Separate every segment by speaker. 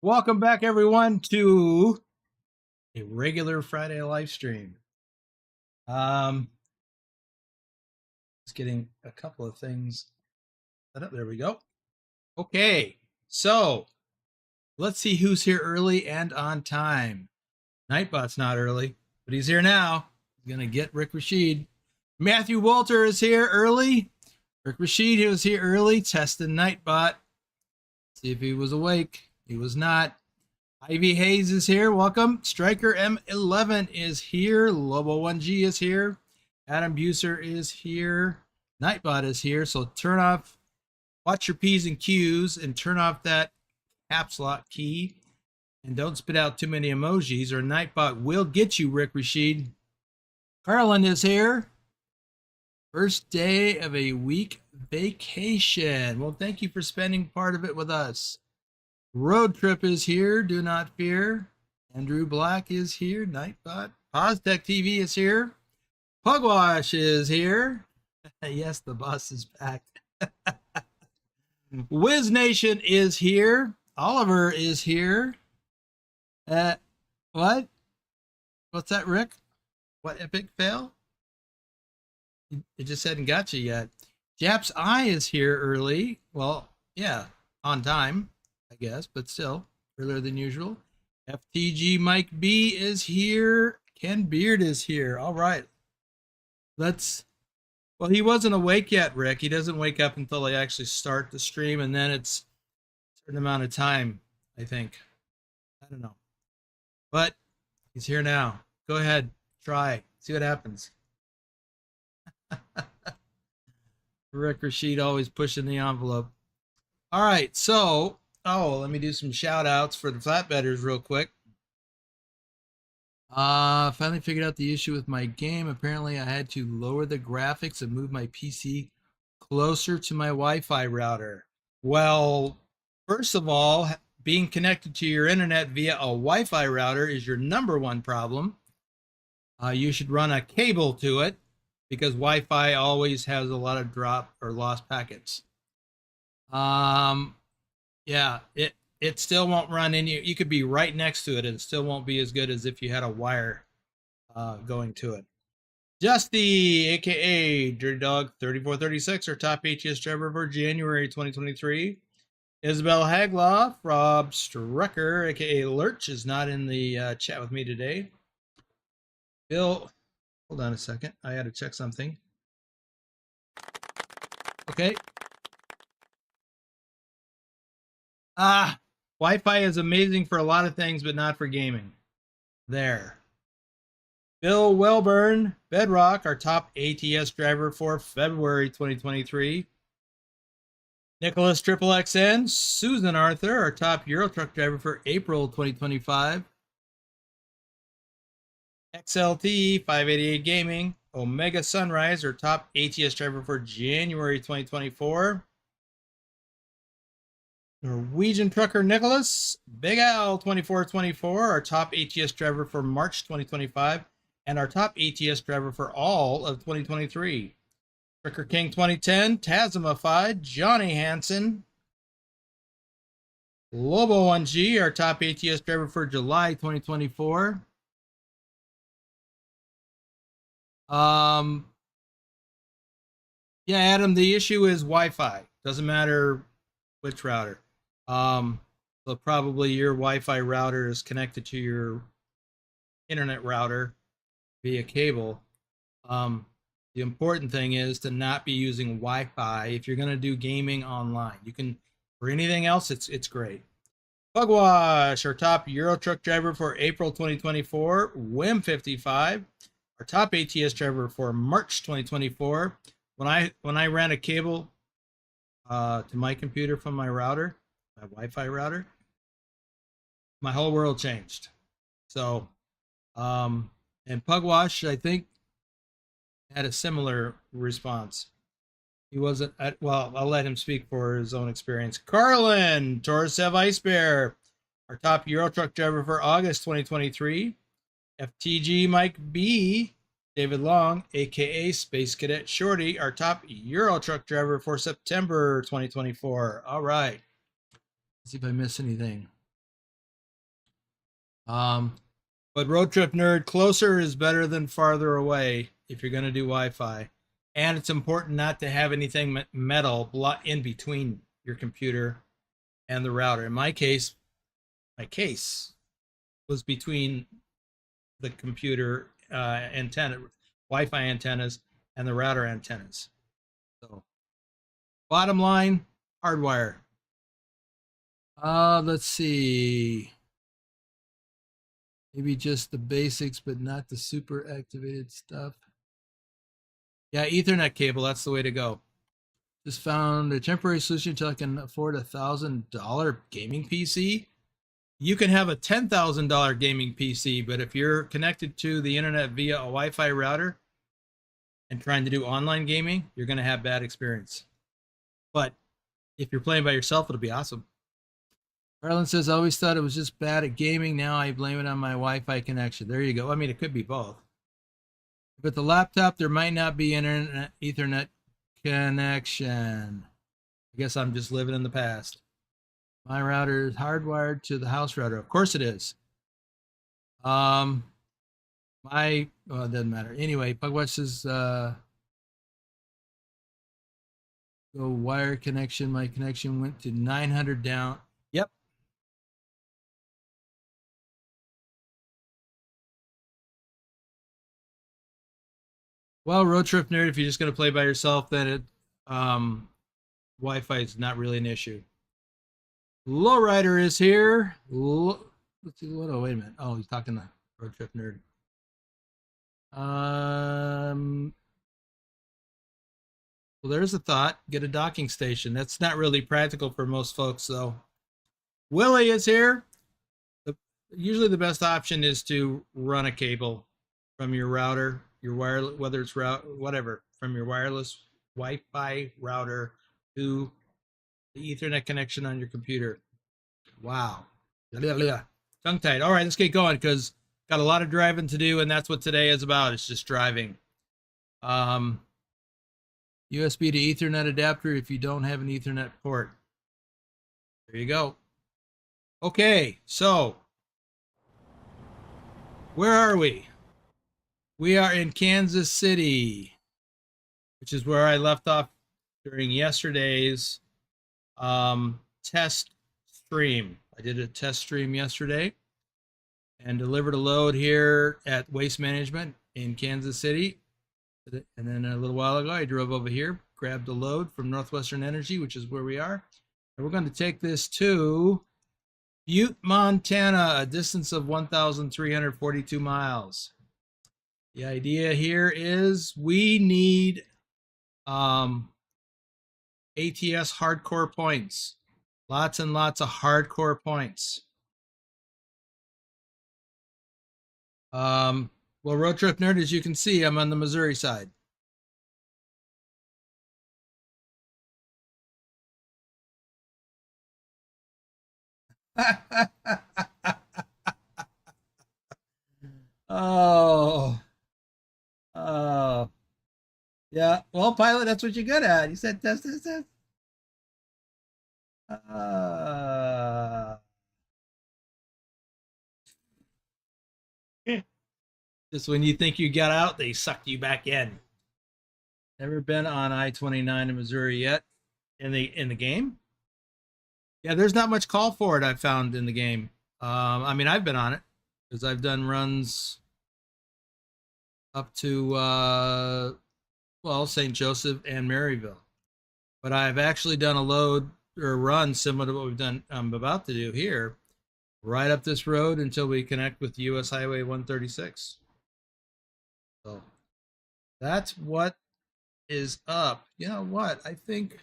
Speaker 1: Welcome back, everyone, to a regular Friday live stream. Just getting a couple of things set up. There we go. Okay, so let's see who's here early and on time. Nightbot's not early, but he's here now. He's gonna get Rick Rashid. Matthew Walter is here early. Rick Rashid, he was here early, testing Nightbot. See if he was awake. He was not. Ivy Hayes is here. Welcome. Striker M11 is here. Lobo 1G is here. Adam Buser is here. Nightbot is here. So turn off, watch your P's and Q's, and turn off that caps lock key. And don't spit out too many emojis, or Nightbot will get you, Rick Rashid. Carlin is here. First day of a week vacation. Well, thank you for spending part of it with us. Road Trip is here. Do not fear. Andrew Black is here. Nightbot. Poztech TV is here. Pugwash is here. Yes, the boss is back. Wiz Nation is here. Oliver is here. What? What's that, Rick? What epic fail? It just hadn't got you yet. Jap's Eye is here early. Well, yeah, on time, I guess, but still earlier than usual. FTG Mike B is here. Ken Beard is here. All right. Well, he wasn't awake yet, Rick. He doesn't wake up until they actually start the stream, and then it's a certain amount of time, I think. I don't know. But he's here now. Go ahead. Try. See what happens. Rick Rashid always pushing the envelope. All right, so let me do some shout outs for the flatbedders real quick. Finally figured out the issue with my game. Apparently I had to lower the graphics and move my PC closer to my Wi-Fi router. Well, first of all, being connected to your internet via a Wi-Fi router is your #1 problem. You should run a cable to it, because Wi-Fi always has a lot of drop or lost packets. Yeah, it still won't run in you. You could be right next to it and it still won't be as good as if you had a wire going to it. Justy, aka Dirty Dog 3436, our top ATS driver for January 2023. Isabel Hagloff, Rob Strecker, aka Lurch, is not in the chat with me today. Bill, hold on a second. I had to check something. Okay. Wi-Fi is amazing for a lot of things, but not for gaming. There. Bill Welburn, Bedrock, our top ATS driver for February 2023. Nicholas Triple XN, Susan Arthur, our top Euro Truck driver for April 2025. XLT 588 Gaming, Omega Sunrise, our top ATS driver for January 2024. Norwegian Trucker Nicholas, Big Al 2424, our top ATS driver for March 2025, and our top ATS driver for all of 2023. Trucker King 2010, Tasmified, Johnny Hansen. Lobo 1G, our top ATS driver for July 2024. Yeah, Adam, the issue is Wi-Fi. Doesn't matter which router. So probably your Wi-Fi router is connected to your internet router via cable. The important thing is to not be using Wi-Fi if you're going to do gaming online. You can, for anything else, it's great. Pugwash, our top Euro Truck driver for April 2024. Wim55, our top ATS driver for March 2024. When I ran a cable to my computer from my router, my Wi-Fi router, my whole world changed. So, and Pugwash, I think, had a similar response. He wasn't, well, I'll let him speak for his own experience. Carlin, Torsev Ice Bear, our top Euro Truck driver for August 2023. FTG Mike B, David Long, aka Space Cadet Shorty, our top Euro Truck driver for September 2024. All right. Let's see if I miss anything. But Road Trip Nerd, closer is better than farther away if you're going to do Wi-Fi. And it's important not to have anything metal in between your computer and the router. In my case was between the computer antenna, Wi-Fi antennas, and the router antennas. So, bottom line, hardwire. Let's see. Maybe just the basics, but not the super activated stuff. Yeah, Ethernet cable, that's the way to go. Just found a temporary solution until I can afford a $1,000 gaming PC. You can have a $10,000 gaming PC, but if you're connected to the internet via a Wi-Fi router and trying to do online gaming, you're going to have bad experience. But if you're playing by yourself, it'll be awesome. Harlan says, I always thought it was just bad at gaming. Now I blame it on my Wi-Fi connection. There you go. I mean, it could be both. But the laptop, there might not be internet Ethernet connection. I guess I'm just living in the past. My router is hardwired to the house router. Of course it is. It doesn't matter. Anyway, Pugwatch says, go wire connection. My connection went to 900 down. Yep. Well, Road Trip Nerd, if you're just going to play by yourself, then Wi-Fi is not really an issue. Lowrider is here. Let's see. What? Oh, wait a minute. Oh, he's talking to Road Trip Nerd. Well, there's a thought. Get a docking station. That's not really practical for most folks, though. Willie is here. Usually the best option is to run a cable from your router, your wireless, whether it's whatever, from your wireless Wi-Fi router to the Ethernet connection on your computer. Wow. Tongue-tied. All right, let's get going because got a lot of driving to do, and that's what today is about. It's just driving. USB to Ethernet adapter if you don't have an Ethernet port. There you go. Okay, so where are we? We are in Kansas City, which is where I left off during yesterday's test stream. I did a test stream yesterday and delivered a load here at Waste Management in Kansas City. And then a little while ago, I drove over here, grabbed a load from Northwestern Energy, which is where we are. And we're going to take this to Butte, Montana, a distance of 1,342 miles. The idea here is we need ATS hardcore points. Lots and lots of hardcore points. Well, Road Trip Nerd, as you can see, I'm on the Missouri side. Oh. Oh. Yeah. Well, pilot, that's what you're good at. You said test. Just when you think you got out, they sucked you back in. Never been on I-29 in Missouri yet. In the game? Yeah, there's not much call for it, I've found in the game. I mean, I've been on it because I've done runs up to well, St. Joseph and Maryville. But I've actually done a load or a run similar to what we've done, I'm about to do here, right up this road until we connect with US Highway 136. So that's what is up. You know what? I think,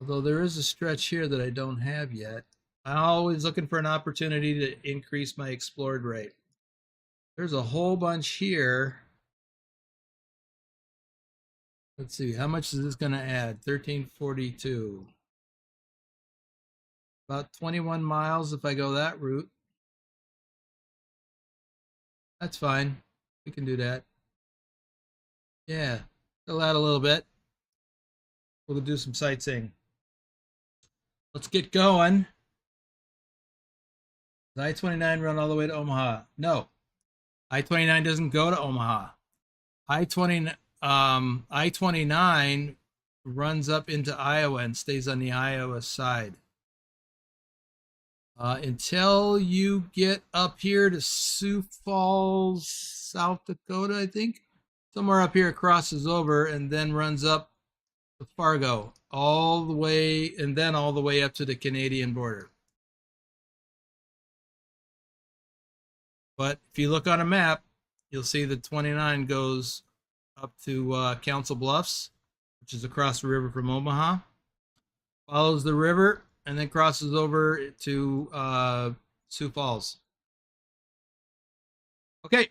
Speaker 1: although there is a stretch here that I don't have yet, I'm always looking for an opportunity to increase my explored rate. There's a whole bunch here. Let's see, how much is this going to add? 1342. About 21 miles if I go that route. That's fine. We can do that. Yeah, fill out a little bit. We'll do some sightseeing. Let's get going. Does I-29 run all the way to Omaha? No. I-29 doesn't go to Omaha. I-29 runs up into Iowa and stays on the Iowa side. Until you get up here to Sioux Falls, South Dakota, I think. Somewhere up here it crosses over and then runs up to Fargo all the way, and then all the way up to the Canadian border. But if you look on a map, you'll see that 29 goes up to Council Bluffs, which is across the river from Omaha, follows the river, and then crosses over to Sioux Falls. Okay.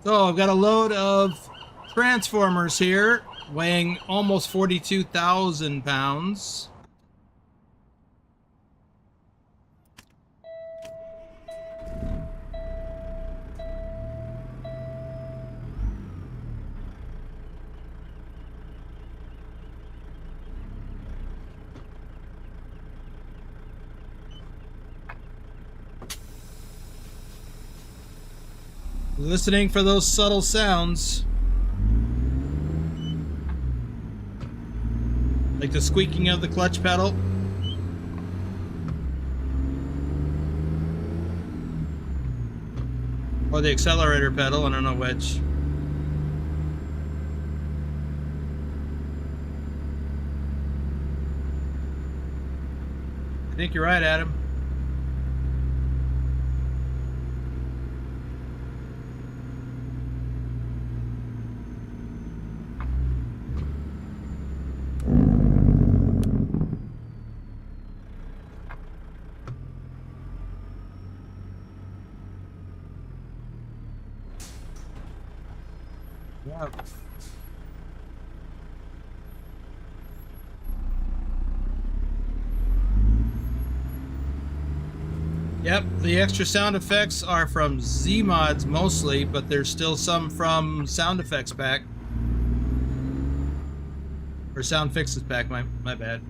Speaker 1: So I've got a load of transformers here, weighing almost 42,000 pounds. Listening for those subtle sounds, like the squeaking of the clutch pedal, or the accelerator pedal, I don't know which. I think you're right, Adam. Yeah. Yep, the extra sound effects are from Zeemods mostly, but there's still some from Sound Effects Pack. Or Sound Fixes Pack, my bad.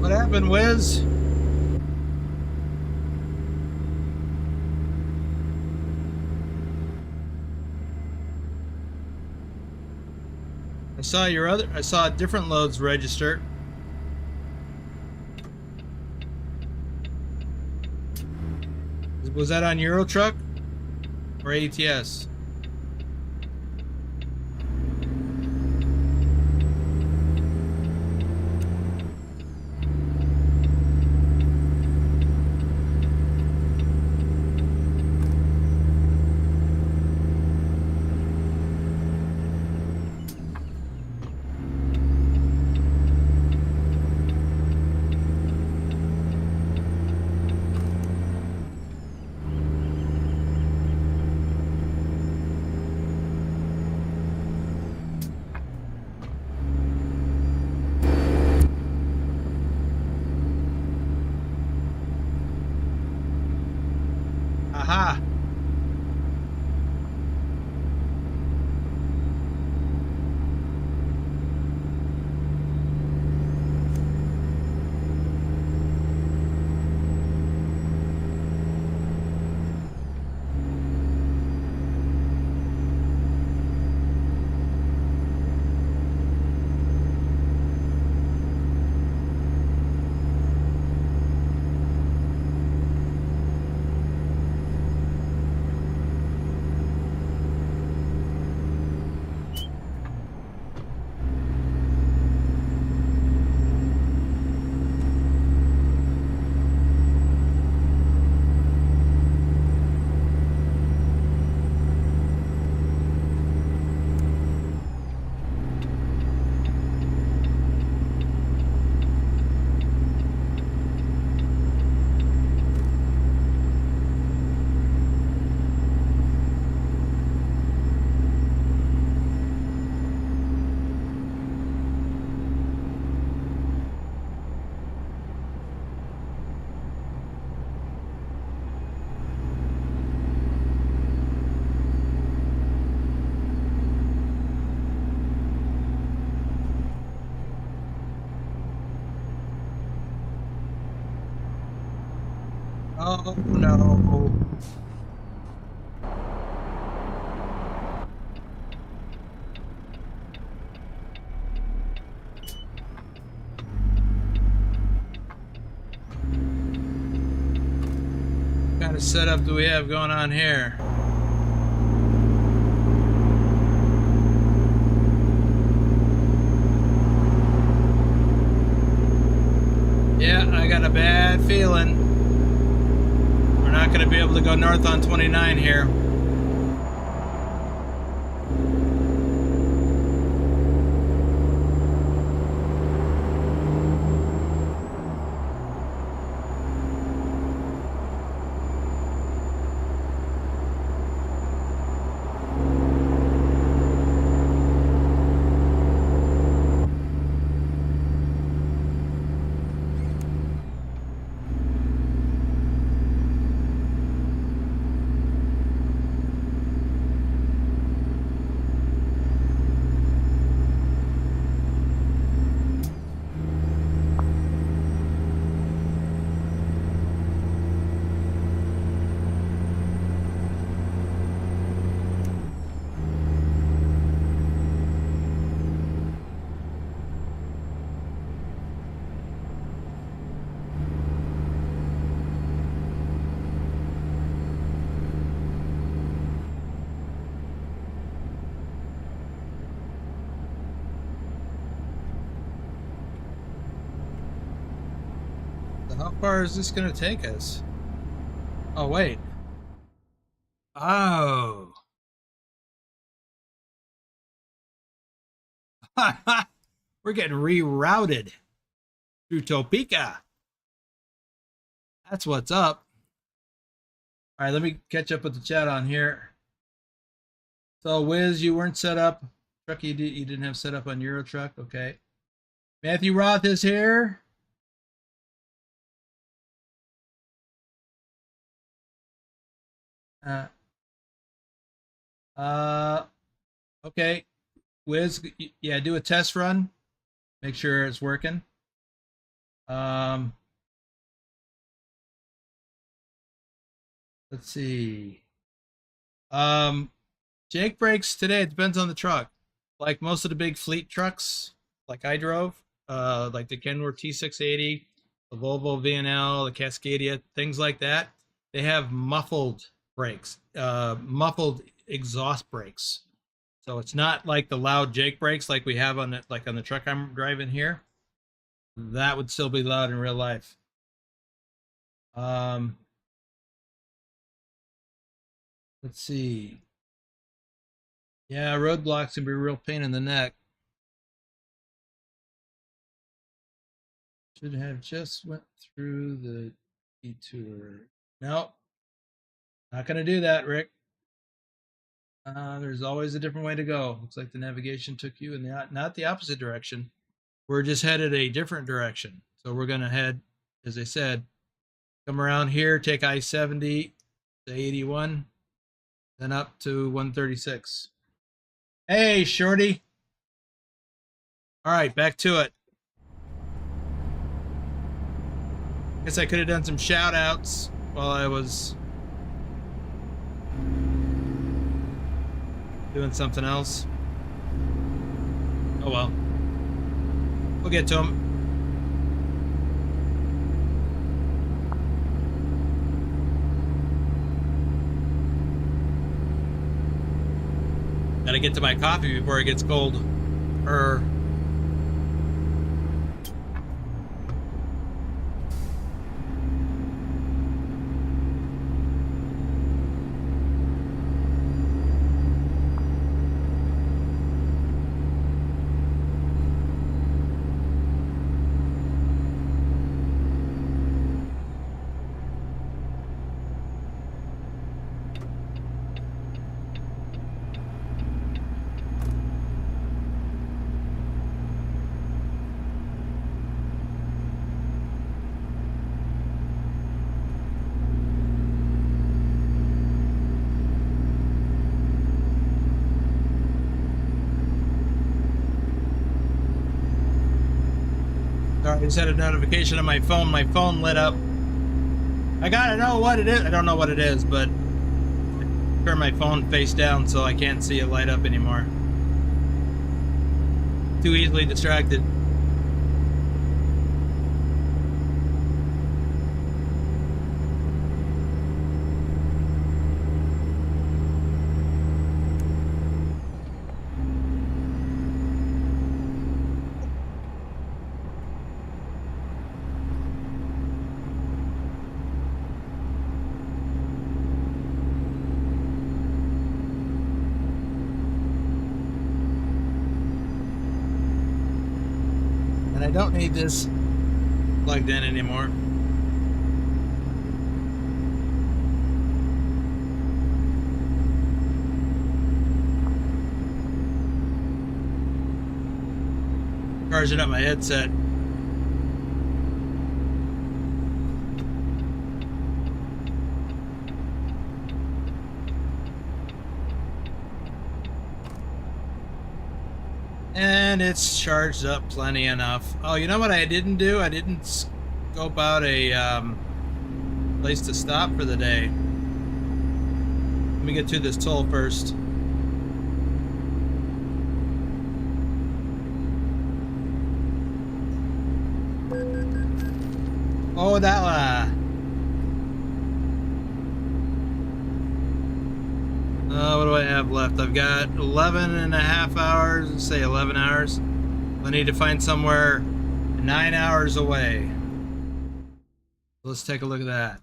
Speaker 1: What happened, Wiz? I saw different loads register. Was that on Euro Truck or ATS? Aha! Oh no. What kind of setup do we have going on here? Yeah, I got a bad feeling we're not going to be able to go north on 29 here. How far is this going to take us? Oh, wait. Oh. We're getting rerouted through Topeka. That's what's up. All right, let me catch up with the chat on here. So, Wiz, you weren't set up. Trucky, you didn't have set up on Euro Truck. Okay. Matthew Roth is here. Okay. Wiz, yeah, do a test run. Make sure it's working. Let's see. Jake brakes today, it depends on the truck. Like most of the big fleet trucks, like I drove, like the Kenworth T680, the Volvo VNL, the Cascadia, things like that, they have muffled brakes, muffled exhaust brakes. So it's not like the loud Jake brakes like we have on the, like on the truck I'm driving here. That would still be loud in real life. Let's see. Yeah, roadblocks can be a real pain in the neck. Should have just went through the detour. No, not going to do that, Rick. There's always a different way to go. Looks like the navigation took you in the not the opposite direction. We're just headed a different direction. So we're going to head, as I said, come around here, take I-70 to 81, then up to 136. Hey, Shorty. All right, back to it. Guess I could have done some shout outs while I was doing something else. Oh well. We'll get to them. Gotta get to my coffee before it gets cold. I just had a notification on my phone. My phone lit up. I gotta know what it is. I don't know what it is, but I turn my phone face down so I can't see it light up anymore. Too easily distracted. And I don't need this plugged in anymore. Charging up my headset. And it's charged up plenty enough. Oh, you know what I didn't do? I didn't scope out a place to stop for the day. Let me get to this toll first. Oh, that one. What do I have left? I've got 11 and a half hours, let's say 11 hours. I need to find somewhere 9 hours away. Let's take a look at that.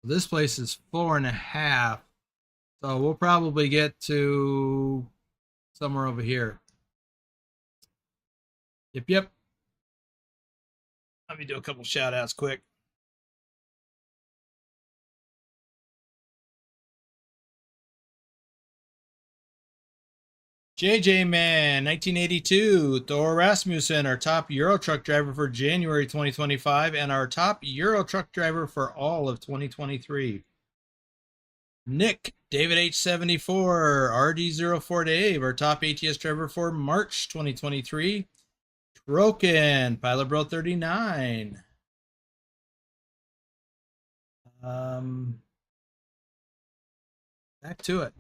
Speaker 1: This place is 4.5, so we'll probably get to somewhere over here. Yep. Let me do a couple shout outs quick. JJ Man, 1982, Thor Rasmussen, our top Euro truck driver for January 2025 and our top Euro truck driver for all of 2023. Nick, David H74, RD04 Dave, our top ATS driver for March 2023. Broken, Pilot Bro 39. Back to it.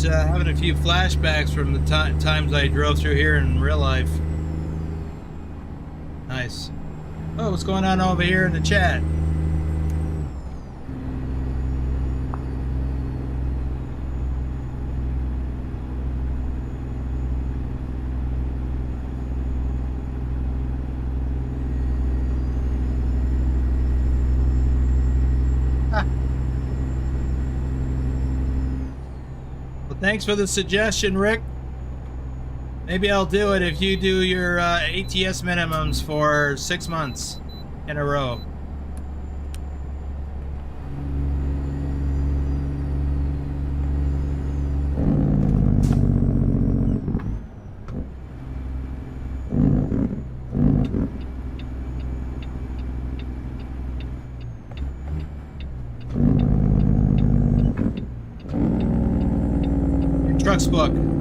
Speaker 1: Having a few flashbacks from the times I drove through here in real life. Nice. Oh, what's going on over here in the chat? Thanks for the suggestion, Rick. Maybe I'll do it if you do your ATS minimums for 6 months in a row. TrucksBook.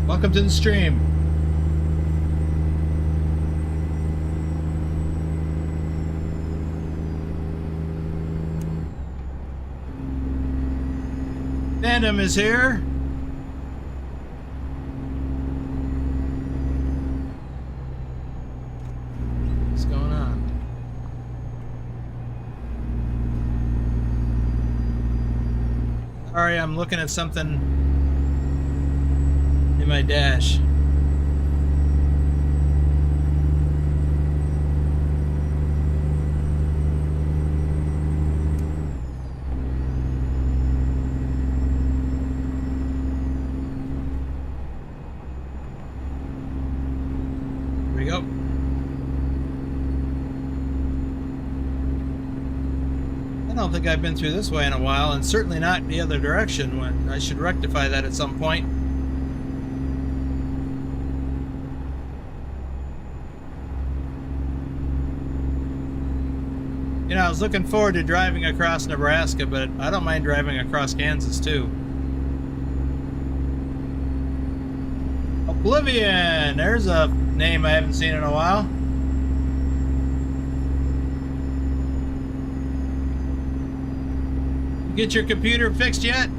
Speaker 1: Welcome to the stream. Phantom is here. What's going on? Sorry, I'm looking at something in my dash. Here we go. I don't think I've been through this way in a while, and certainly not the other direction. When I should rectify that at some point. You know, I was looking forward to driving across Nebraska, but I don't mind driving across Kansas too. Oblivion! There's a name I haven't seen in a while. Get your computer fixed yet?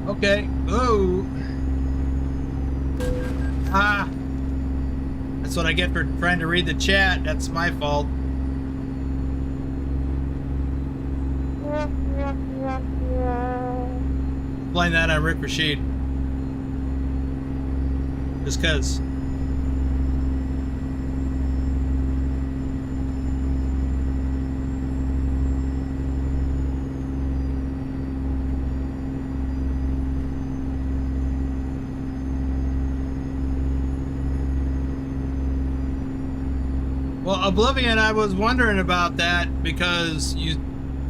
Speaker 1: Okay. Oh. Ah. That's what I get for trying to read the chat. That's my fault. Blame that on Rick Rashid. Just cause. Well, Oblivion, I was wondering about that because you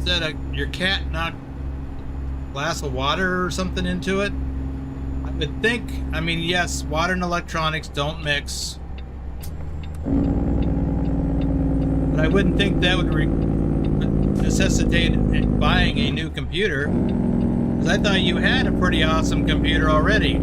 Speaker 1: said your cat knocked a glass of water or something into it. I would think, I mean, yes, water and electronics don't mix. But I wouldn't think that would necessitate buying a new computer. Because I thought you had a pretty awesome computer already.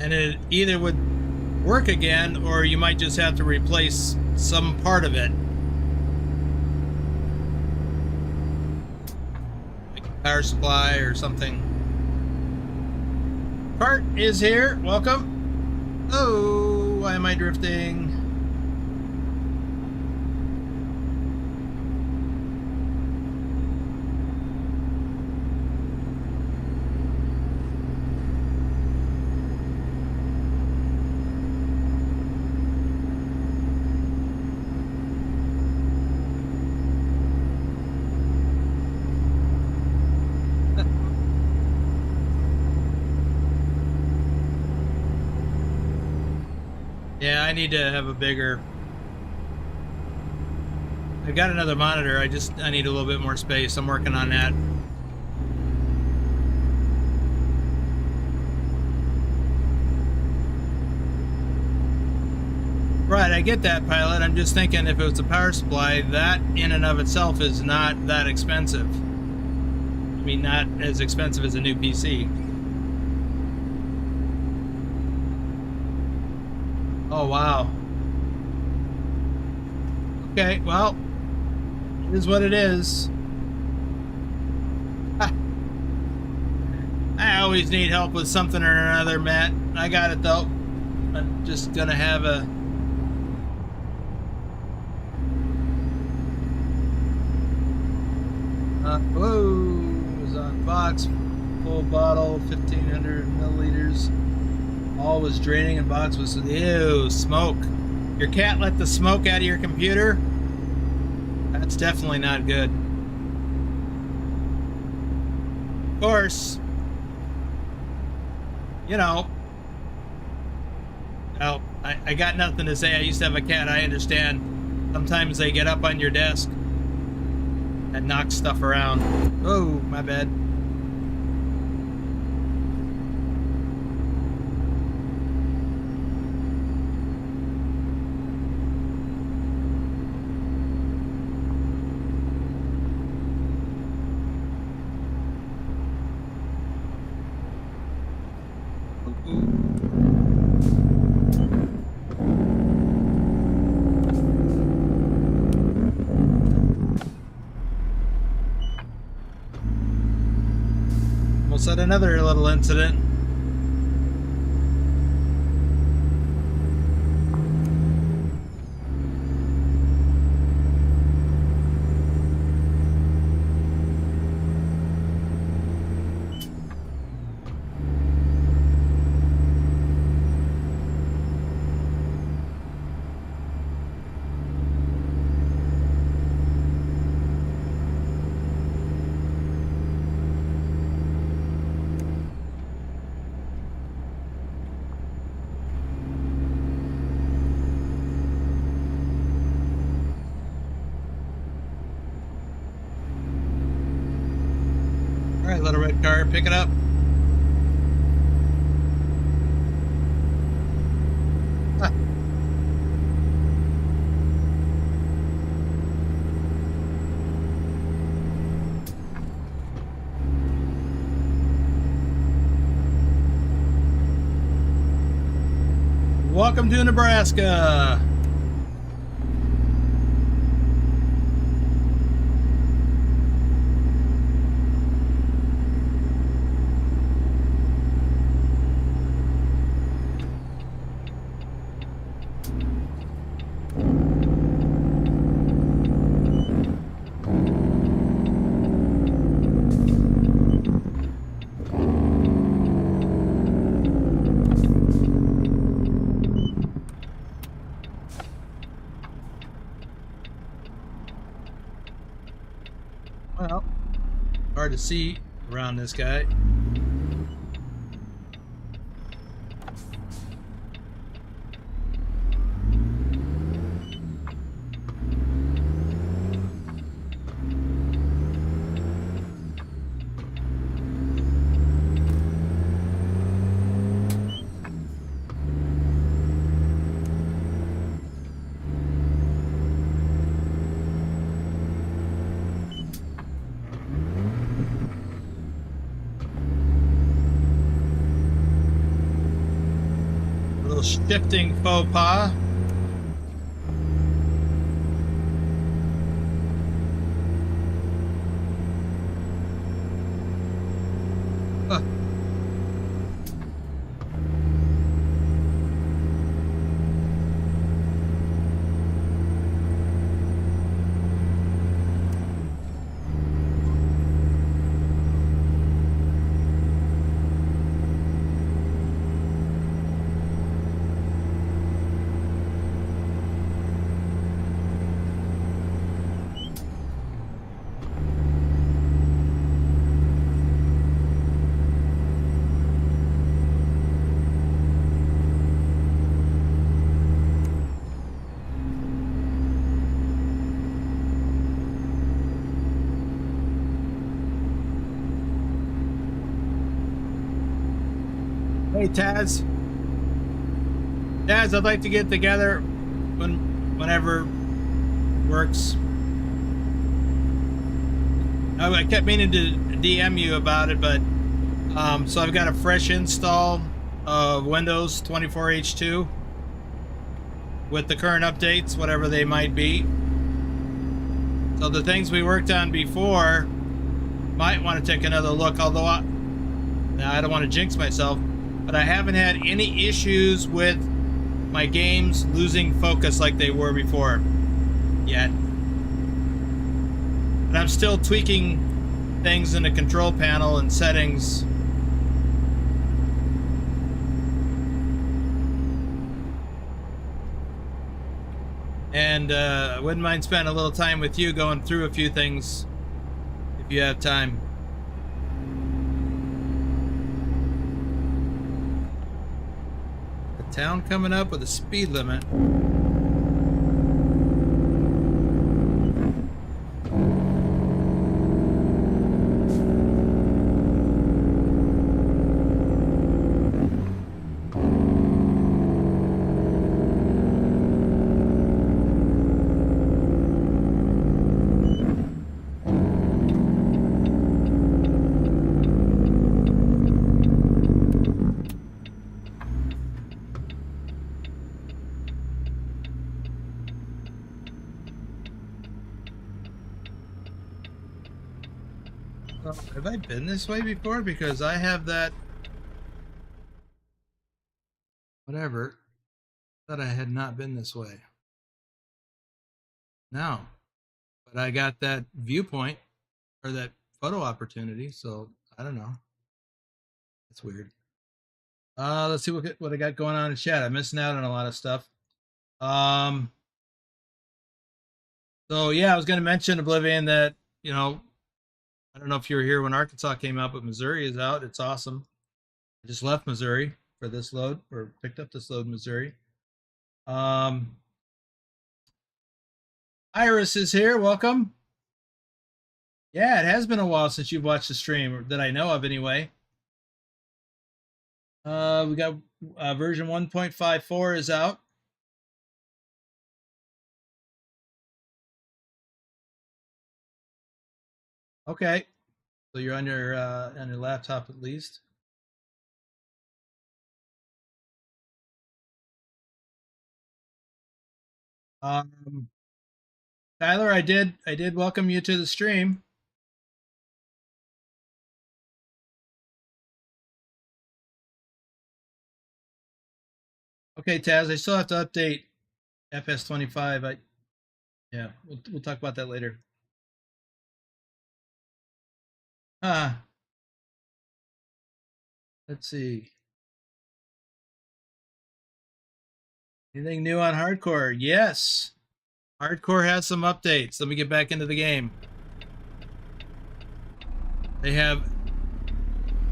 Speaker 1: and it either would work again, or you might just have to replace some part of it. Like power supply or something. Part is here. Welcome. Oh, why am I drifting? Yeah, I need to have a bigger... I've got another monitor, I need a little bit more space. I'm working on that. Right, I get that, Pilot. I'm just thinking if it was a power supply, that in and of itself is not that expensive. I mean, not as expensive as a new PC. Oh, wow. Okay, well, it is what it is. I always need help with something or another, Matt. I got it, though. I'm just gonna have a... whoa, it was on box, full bottle, 1,500 milliliters. All was draining and box was, ew, smoke. Your cat let the smoke out of your computer? That's definitely not good. Of course, you know, well, I got nothing to say. I used to have a cat. I understand. Sometimes they get up on your desk and knock stuff around. Oh, my bad. Almost had another little incident. Alright, little red car, pick it up. Ah. Welcome to Nebraska. Well, hard to see around this guy. shifting faux pas. Hey Taz. Taz, I'd like to get together whenever works. I kept meaning to DM you about it, but so I've got a fresh install of Windows 24H2 with the current updates, whatever they might be. So the things we worked on before might want to take another look, although I don't want to jinx myself. But I haven't had any issues with my games losing focus like they were before yet. But I'm still tweaking things in the control panel and settings. And I wouldn't mind spending a little time with you going through a few things if you have time. Town coming up with a speed limit. Have I been this way before? Because I have that... Whatever. I thought I had not been this way. No. But I got that viewpoint, or that photo opportunity, so I don't know. That's weird. Let's see what I got going on in chat. I'm missing out on a lot of stuff. So yeah, I was going to mention, Oblivion, that, you know, I don't know if you were here when Arkansas came out, but Missouri is out. It's awesome. I just left Missouri for this load, or picked up this load in Missouri. Iris is here. Welcome. Yeah, it has been a while since you've watched the stream, that I know of anyway. We got version 1.54 is out. Okay. So you're on your laptop at least. Tyler, I did welcome you to the stream. Okay, Taz, I still have to update FS25. Yeah, we'll talk about that later. Let's see. Anything new on hardcore? Yes. Hardcore has some updates. Let me get back into the game. They have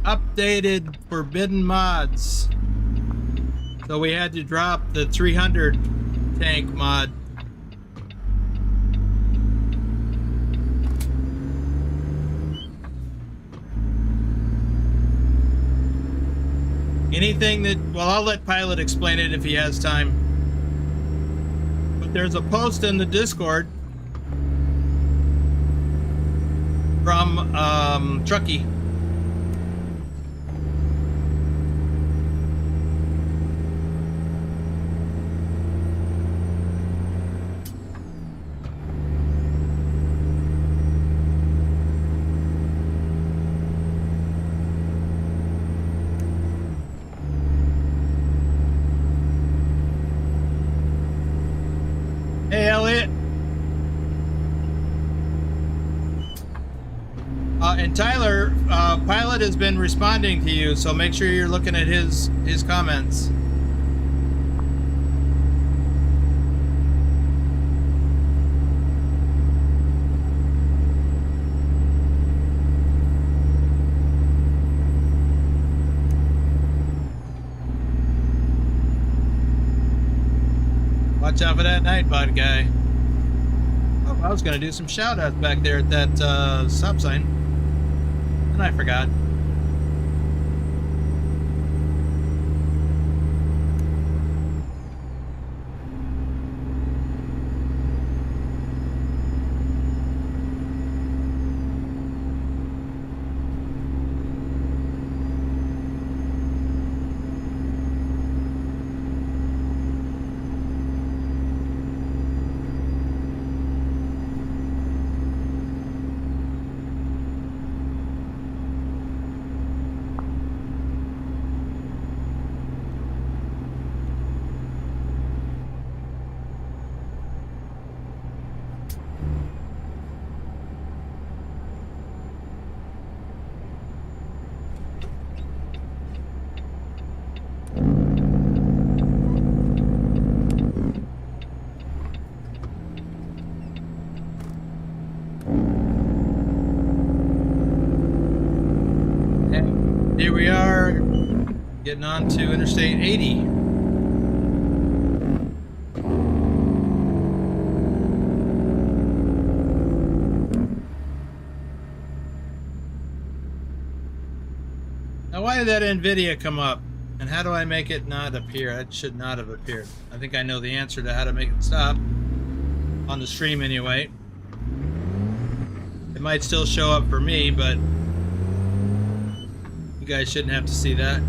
Speaker 1: updated forbidden mods. So we had to drop the 300 tank mod. Anything that, well, I'll let Pilot explain it if he has time. But there's a post in the Discord from Trucky. And Tyler, Pilot has been responding to you, so make sure you're looking at his comments. Watch out for that Nightbot guy. Oh, I was going to do some shout-outs back there at that stop sign, and I forgot. Here we are, getting on to Interstate 80. Now, why did that Nvidia come up? And how do I make it not appear? It should not have appeared. I think I know the answer to how to make it stop. On the stream anyway. It might still show up for me, but you guys shouldn't have to see that.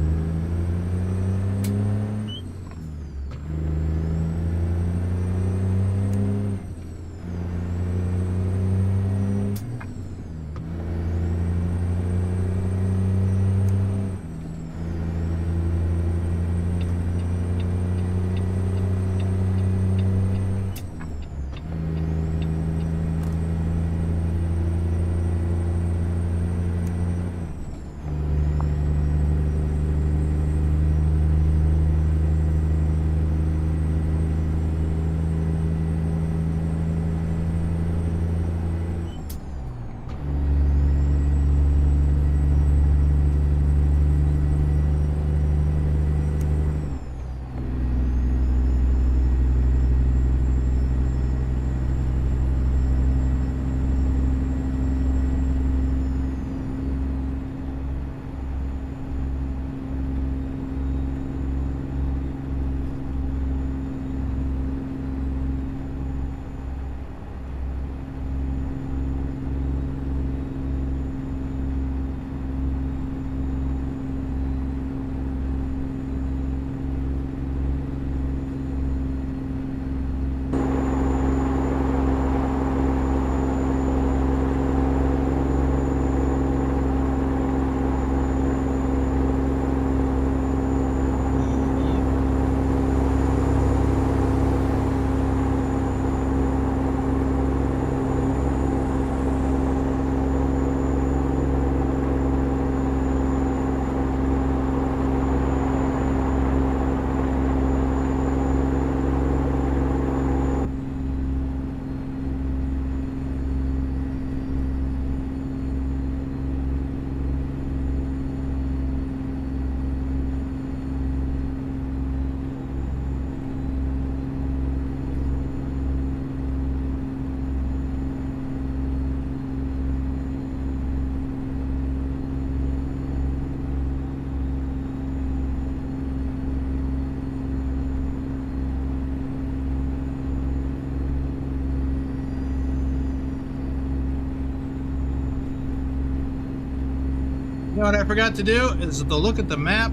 Speaker 1: You know what I forgot to do is to look at the map.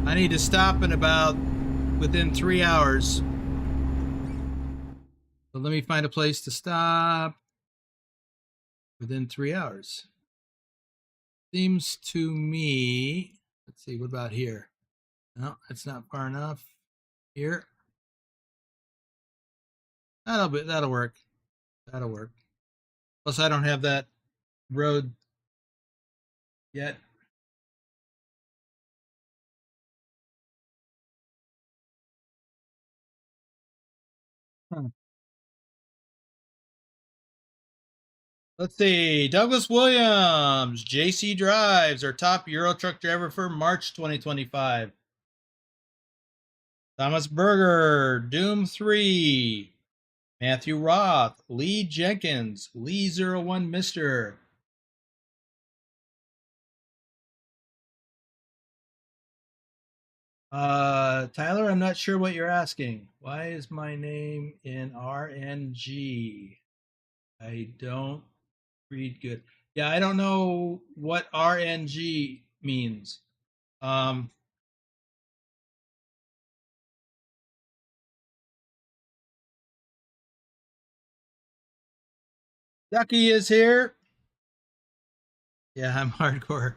Speaker 1: I need to stop in about within 3 hours. So let me find a place to stop within 3 hours. Seems to me, let's see, what about here? No, that's not far enough. Here. That'll work. That'll work. Plus I don't have that road yet. Huh. Let's see. Douglas Williams, JC Drives, our top Euro truck driver for March 2025. Thomas Berger, Doom 3. Matthew Roth, Lee Jenkins, Lee01 Mister. Tyler, I'm not sure what you're asking. Why is my name in RNG? I don't read good. Yeah, I don't know what RNG means. Ducky is here. Yeah, I'm hardcore.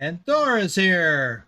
Speaker 1: And Thor is here.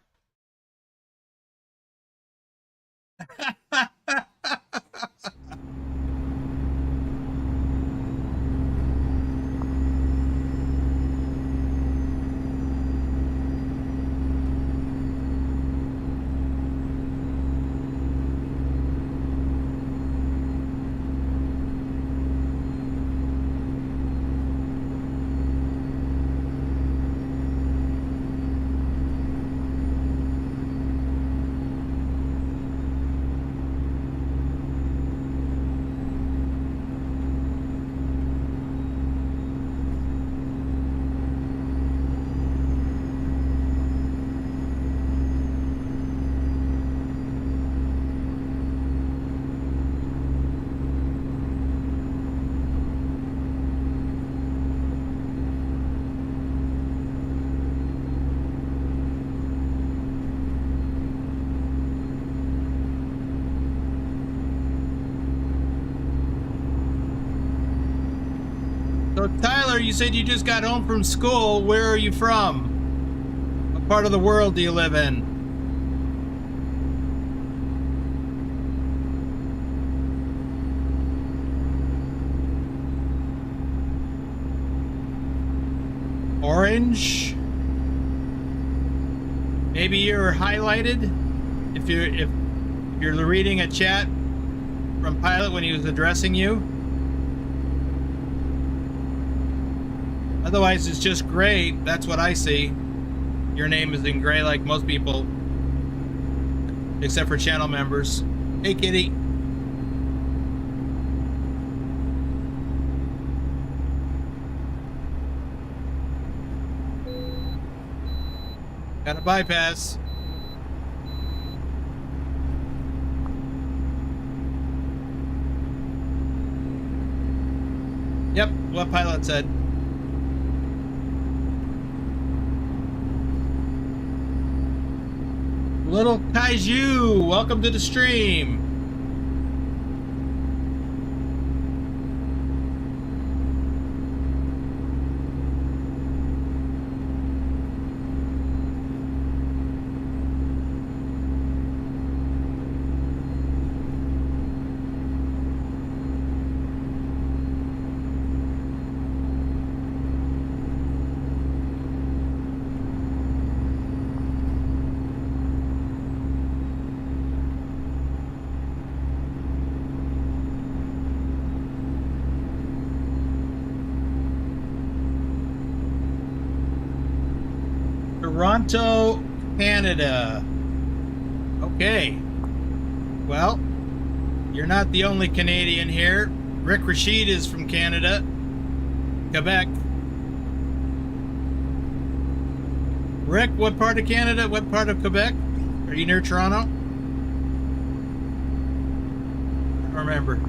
Speaker 1: So, Tyler, you said you just got home from school. Where are you from? What part of the world do you live in? Orange? Maybe you're highlighted if you're reading a chat from Pilot when he was addressing you. Otherwise, it's just gray. That's what I see. Your name is in gray like most people, except for channel members. Hey, kitty. Got a bypass. Yep, what Pilot said. Little Kaiju, welcome to the stream. Toronto, Canada. Okay. Well, you're not the only Canadian here. Rick Rashid is from Canada, Quebec. Rick, what part of Canada? What part of Quebec? Are you near Toronto? I don't remember.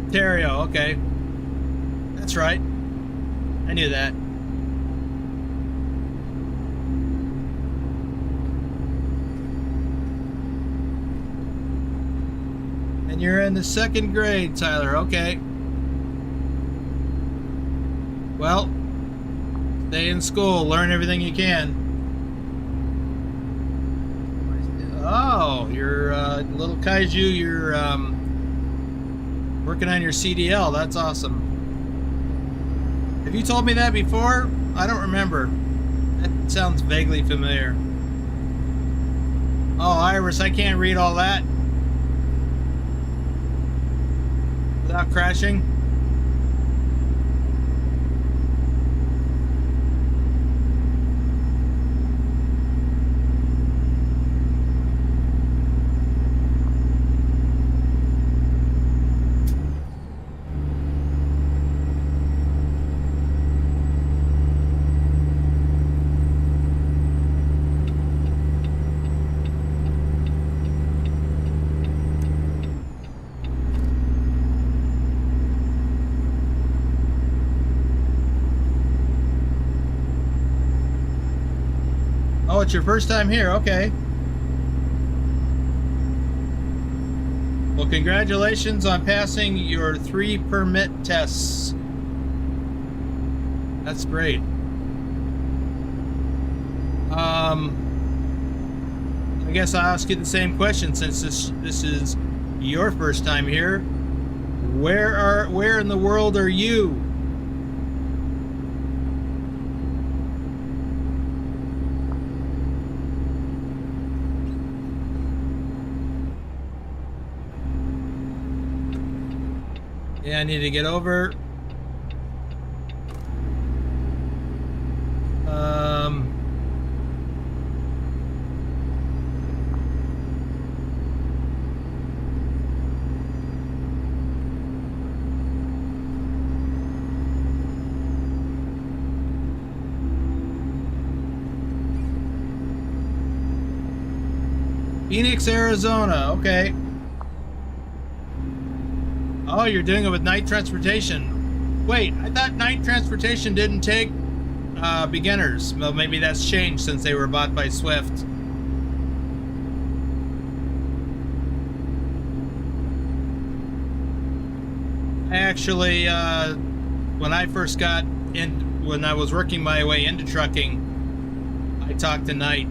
Speaker 1: Ontario, okay. That's right. I knew that. And you're in the second grade, Tyler, okay. Well, Stay in school. Learn everything you can. Oh, you're little kaiju. You're working on your CDL. That's awesome. Have you told me that before? I don't remember. That sounds vaguely familiar. Oh, Iris, I can't read all that without crashing. Oh, it's your first time here. Okay. Well, congratulations on passing your 3 permit tests. That's great. I guess I'll ask you the same question since this is your first time here. Where in the world are you? Yeah, I need to get over. Phoenix, Arizona. Okay. Oh, you're doing it with night transportation. Wait, I thought night transportation didn't take beginners. Well, maybe that's changed since they were bought by Swift. I actually, when I first got in, when I was working my way into trucking, I talked to Night,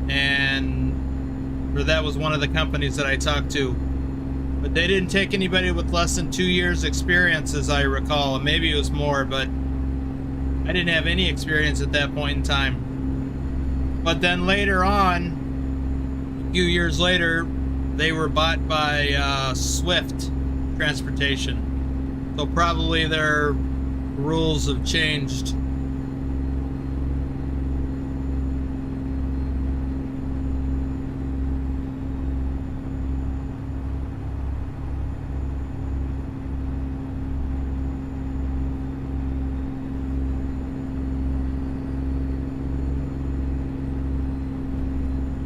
Speaker 1: and or that was one of the companies that I talked to. But they didn't take anybody with less than 2 years experience, as I recall. And maybe it was more, but I didn't have any experience at that point in time. But then later on, a few years later, they were bought by Swift Transportation. So probably their rules have changed.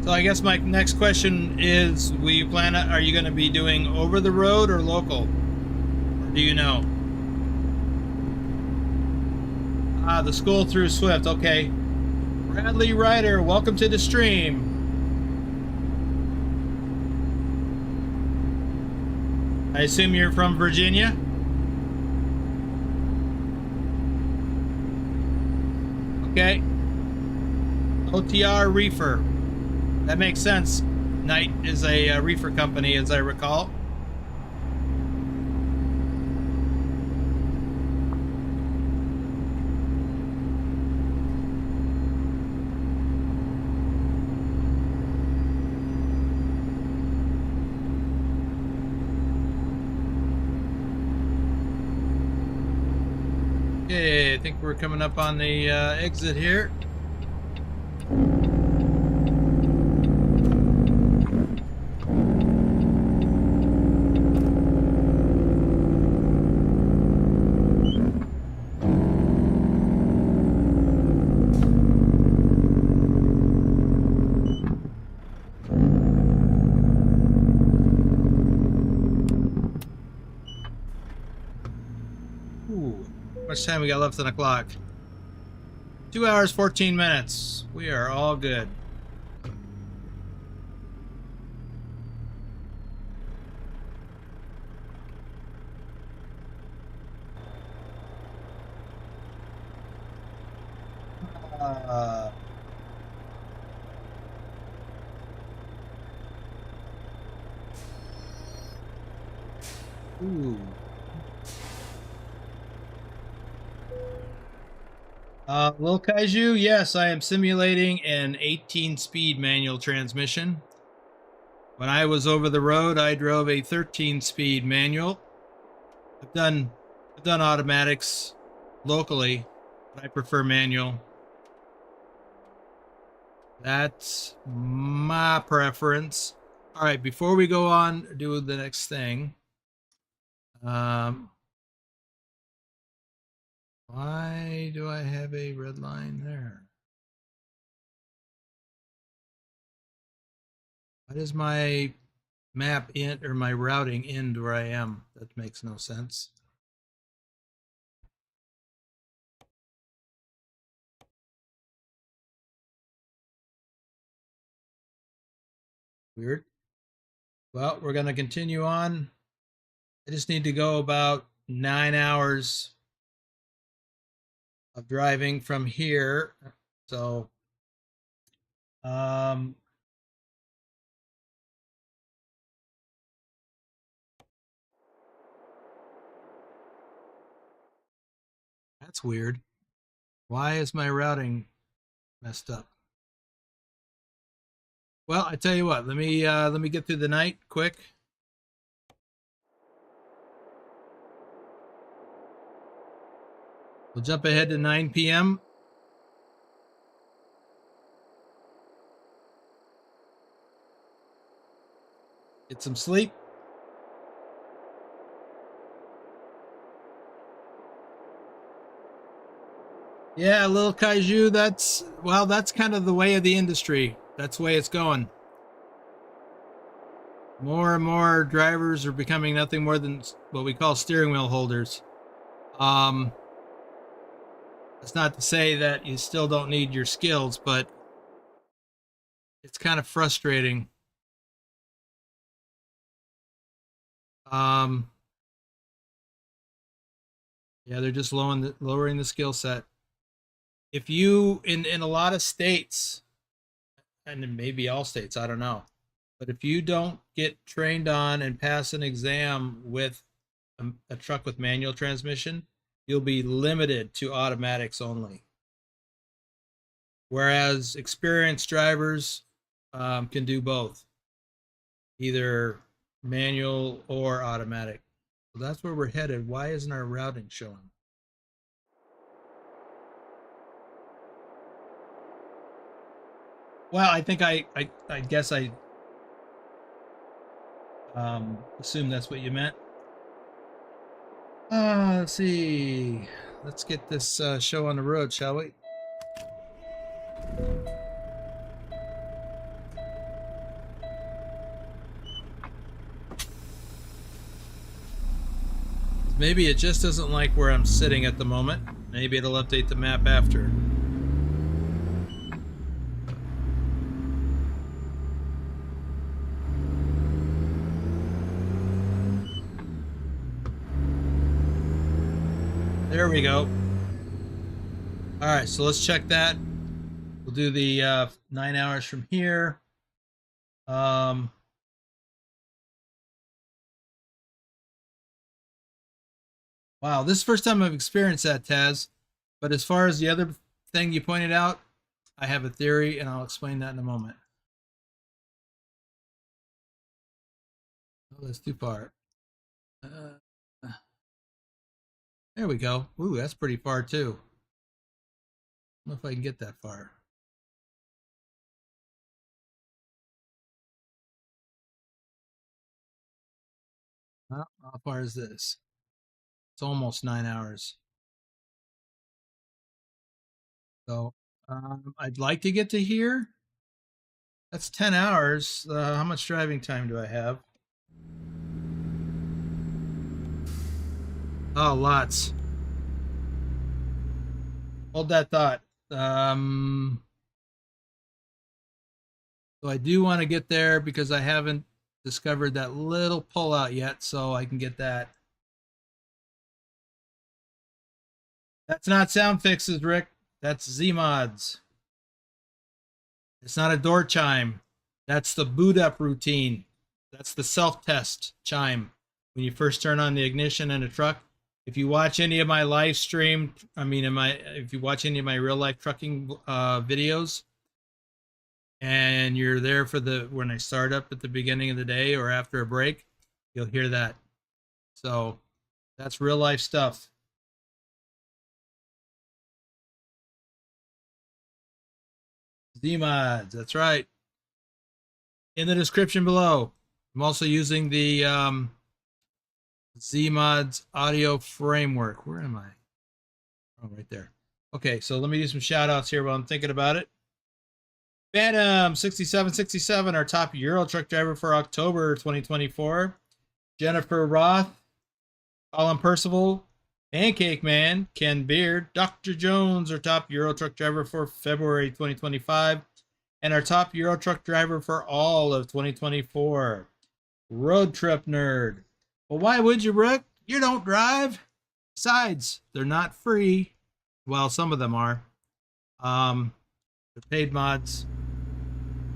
Speaker 1: So I guess my next question is, are you going to be doing over the road or local? Or do you know? Ah, the school through Swift, okay. Bradley Ryder, welcome to the stream. I assume you're from Virginia? Okay. OTR Reefer. That makes sense. Knight is a reefer company, as I recall. Okay, I think we're coming up on the exit here. How much time we got left on the clock? 2 hours, 14 minutes. We are all good. Ooh. Lil Kaiju, yes, I am simulating an 18-speed manual transmission. When I was over the road, I drove a 13-speed manual. I've done automatics locally, but I prefer manual. That's my preference. All right, before we go on, do the next thing. Why do I have a red line there? Why does my map end or my routing end where I am? That makes no sense. Weird. Well, we're going to continue on. I just need to go about 9 hours of driving from here. So, that's weird. Why is my routing messed up? Well, I tell you what, let me get through the night quick. We'll jump ahead to 9 p.m. Get some sleep. Yeah, Lil Kaiju, that's kind of the way of the industry. That's the way it's going. More and more drivers are becoming nothing more than what we call steering wheel holders. That's not to say that you still don't need your skills, but it's kind of frustrating. Yeah, they're just lowering the skill set. If you in a lot of states, and maybe all states, I don't know, but if you don't get trained on and pass an exam with a truck with manual transmission, you'll be limited to automatics only. Whereas experienced drivers can do both, either manual or automatic. So that's where we're headed. Why isn't our routing showing? Well, I think I guess I assume that's what you meant. Let's see. Let's get this show on the road, shall we? Maybe it just doesn't like where I'm sitting at the moment. Maybe it'll update the map after. There we go. All right, so let's check that. We'll do the 9 hours from here. Wow, this is the first time I've experienced that, Taz. But as far as the other thing you pointed out, I have a theory, and I'll explain that in a moment. Oh, that's too far. There we go. Ooh, that's pretty far, too. I don't know if I can get that far. How far is this? It's almost 9 hours. So I'd like to get to here. That's 10 hours. How much driving time do I have? Oh, lots. Hold that thought. So I do want to get there because I haven't discovered that little pullout yet, so I can get that. That's not sound fixes, Rick. That's Zeemods. It's not a door chime. That's the boot up routine. That's the self-test chime when you first turn on the ignition in a truck. If you watch any of my live stream, if you watch any of my real life trucking videos, and you're there for when I start up at the beginning of the day or after a break, you'll hear that. So that's real life stuff. Zeemods, that's right. In the description below. I'm also using the Zeemods Audio Framework. Where am I? Oh, right there. Okay, so let me do some shout outs here while I'm thinking about it. Phantom 6767, our top Euro truck driver for October 2024. Jennifer Roth, Colin Percival, Pancake Man, Ken Beard, Dr. Jones, our top Euro truck driver for February 2025. And our top Euro truck driver for all of 2024. Road Trip Nerd. Well, why would you, Rick? You don't drive. Besides, they're not free. Well, some of them are. They're paid mods.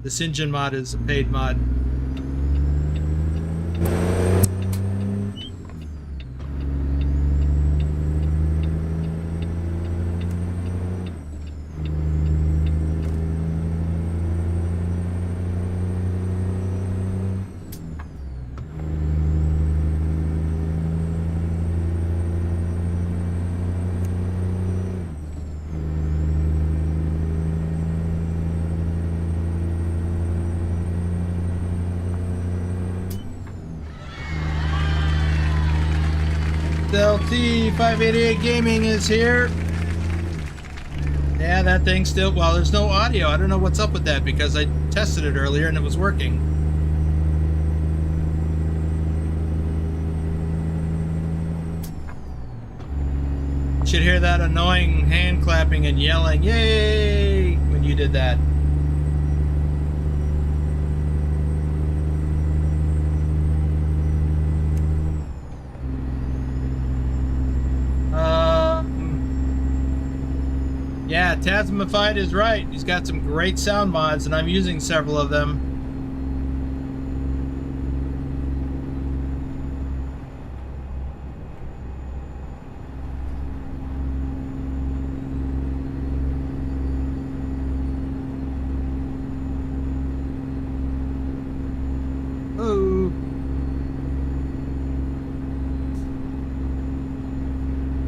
Speaker 1: This engine mod is a paid mod. LT 588 Gaming is here. Yeah, that thing still, well, there's no audio. I don't know what's up with that because I tested it earlier and it was working. You should hear that annoying hand clapping and yelling, yay, when you did that. Yeah, Tasmified is right. He's got some great sound mods, and I'm using several of them. Oh.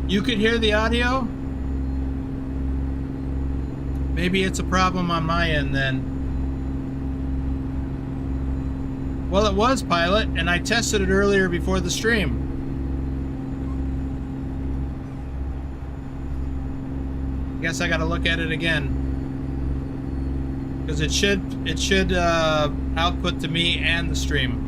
Speaker 1: You could hear the audio? Maybe it's a problem on my end then. Well, it was Pilot, and I tested it earlier before the stream. I guess I got to look at it again. Because it should output to me and the stream.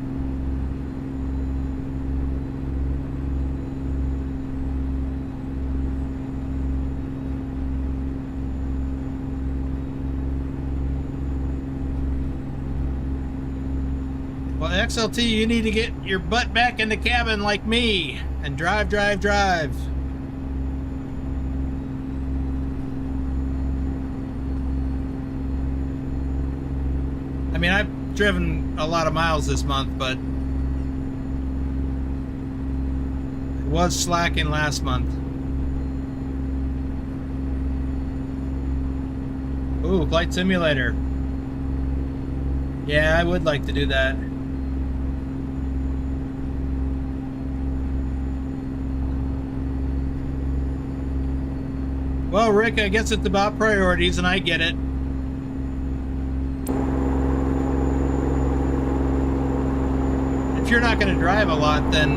Speaker 1: Well, XLT, you need to get your butt back in the cabin like me and drive, drive, drive. I mean, I've driven a lot of miles this month, but I was slacking last month. Ooh, Flight Simulator. Yeah, I would like to do that. Well, Rick, I guess it's about priorities, and I get it. If you're not going to drive a lot, then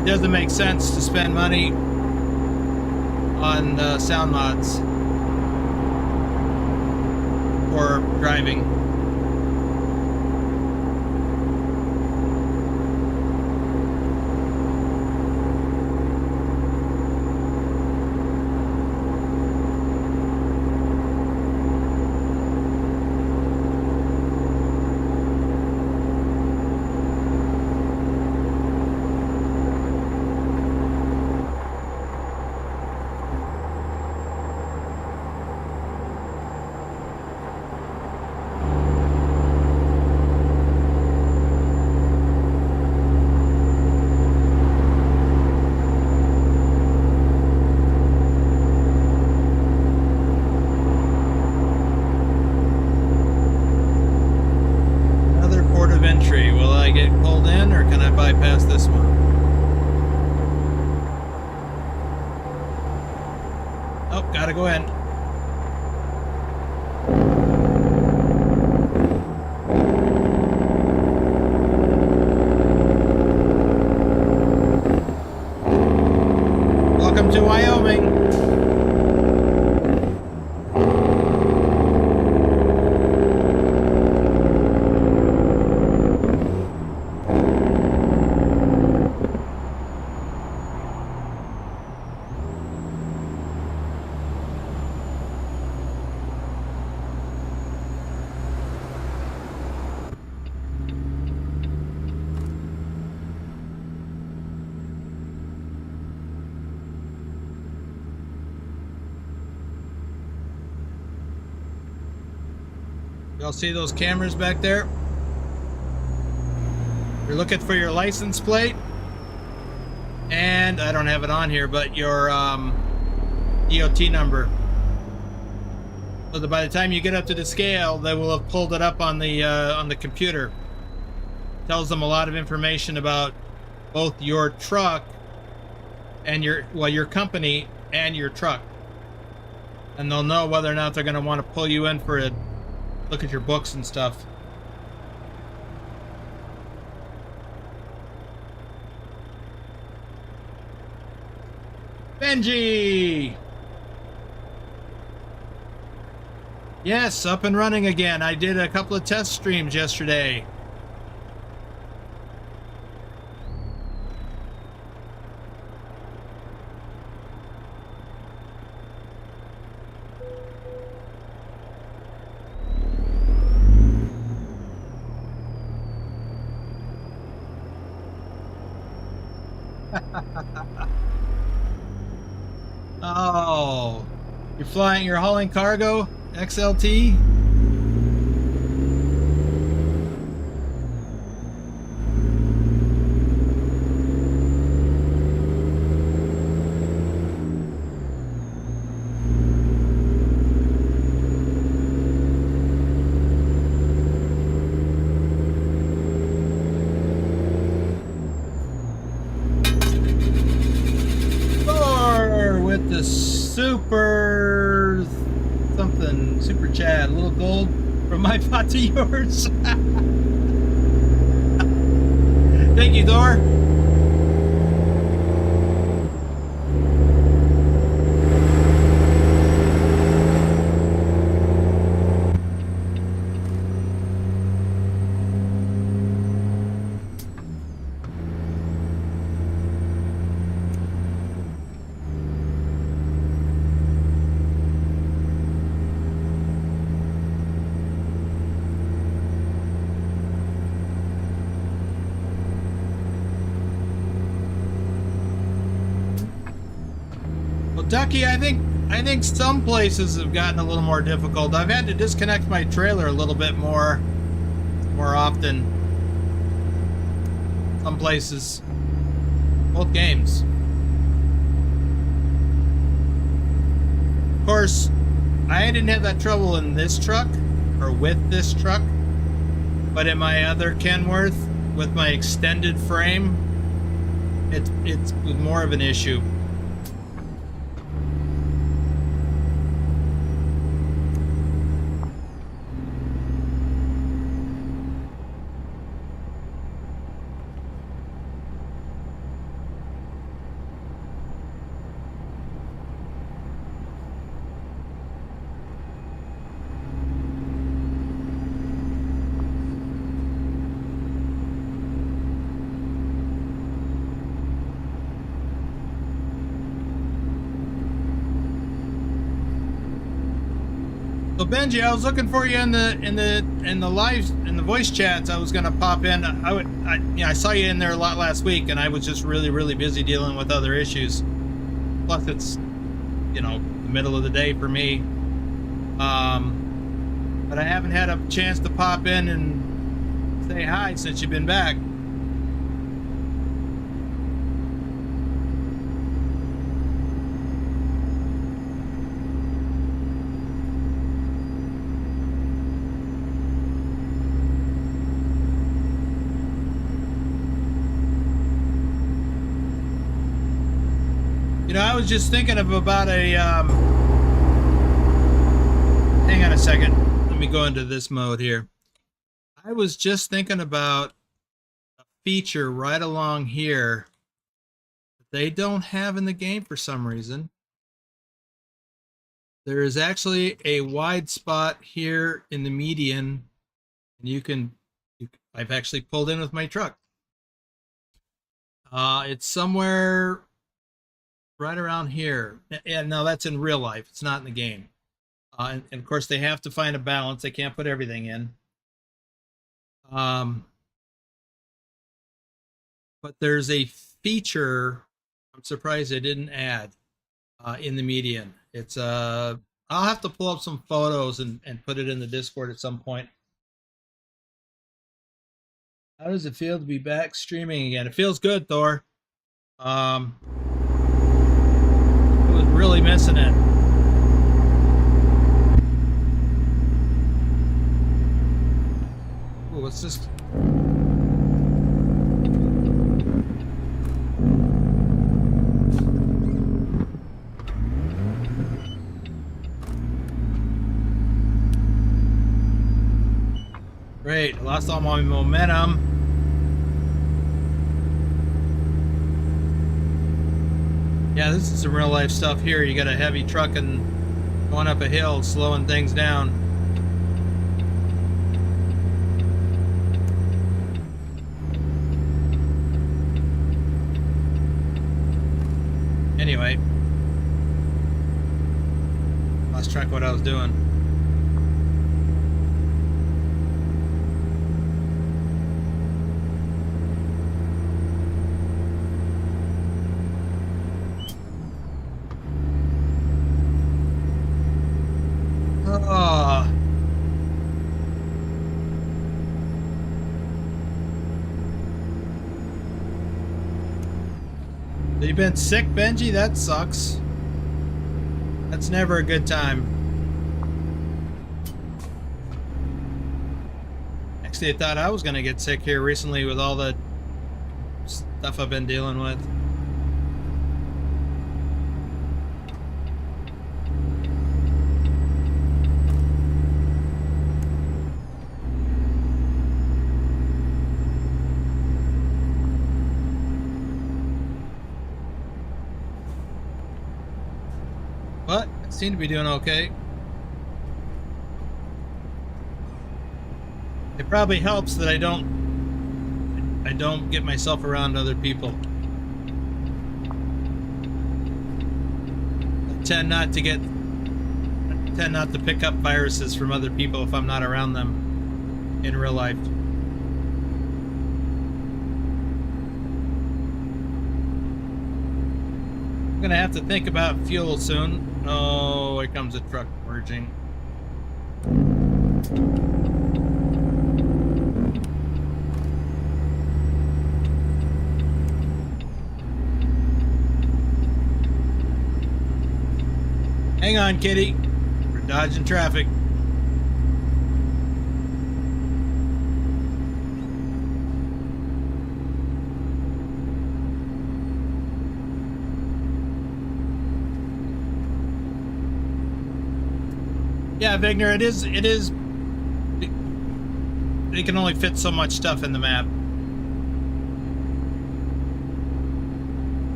Speaker 1: it doesn't make sense to spend money on sound mods or driving. I get pulled in, or can I bypass this one? Oh, gotta go in. Welcome to Wyoming. Y'all see those cameras back there? You're looking for your license plate, and I don't have it on here, but your DOT number. So that by the time you get up to the scale, they will have pulled it up on the computer. Tells them a lot of information about both your truck and your company and your truck, and they'll know whether or not they're going to want to pull you in for a look at your books and stuff. Benji! Yes, up and running again. I did a couple of test streams yesterday. Oh, you're hauling cargo, XLT? Super Chad, a little gold from my pot to yours. Thank you, Thor. Ducky, I think some places have gotten a little more difficult. I've had to disconnect my trailer a little bit more often. Some places, both games. Of course, I didn't have that trouble in this truck or with this truck, but in my other Kenworth with my extended frame, it's more of an issue. So Benji, I was looking for you in the voice chats. I was gonna pop in. I saw you in there a lot last week, and I was just really busy dealing with other issues. Plus, it's the middle of the day for me. But I haven't had a chance to pop in and say hi since you've been back. know, I was just thinking of about a, hang on a second. Let me go into this mode here. I was just thinking about a feature right along here that they don't have in the game for some reason. There is actually a wide spot here in the median, and I've actually pulled in with my truck. It's somewhere right around here. And no, that's in real life. It's not in the game. And of course, they have to find a balance. They can't put everything in. But there's a feature I'm surprised they didn't add in the median. It's I'll have to pull up some photos and put it in the Discord at some point. How does it feel to be back streaming again? It feels good, Thor. I was really missing it. Ooh, what's this? Great, I lost all my momentum. Yeah, this is some real life stuff here. You got a heavy truck and going up a hill, slowing things down. Anyway, lost track of what I was doing. You been sick, Benji? That sucks. That's never a good time. Actually, I thought I was gonna get sick here recently with all the stuff I've been dealing with. But I seem to be doing okay. It probably helps that I don't get myself around other people. I tend not to pick up viruses from other people if I'm not around them in real life. I'm gonna have to think about fuel soon. Oh, here comes a truck merging. Hang on, kitty. We're dodging traffic. Yeah, Vigner, it is. They can only fit so much stuff in the map.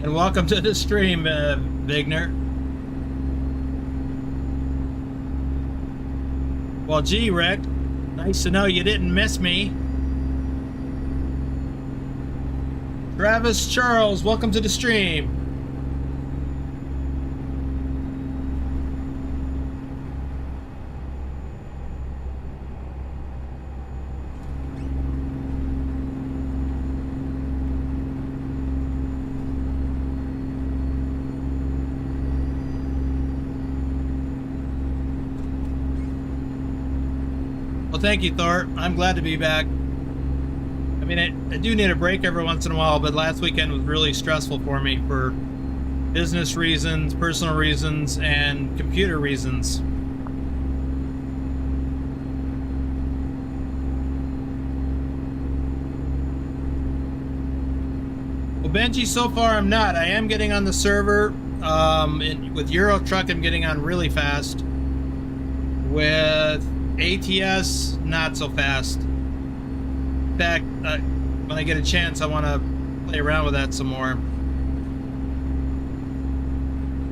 Speaker 1: And welcome to the stream, Vigner. Well, gee, Rick, nice to know you didn't miss me. Travis Charles, welcome to the stream. Well, thank you, Thor. I'm glad to be back. I mean, I do need a break every once in a while, but last weekend was really stressful for me for business reasons, personal reasons, and computer reasons. Benji, so far I'm not. I am getting on the server. With Euro Truck, I'm getting on really fast. With ATS, not so fast. In fact, when I get a chance, I want to play around with that some more.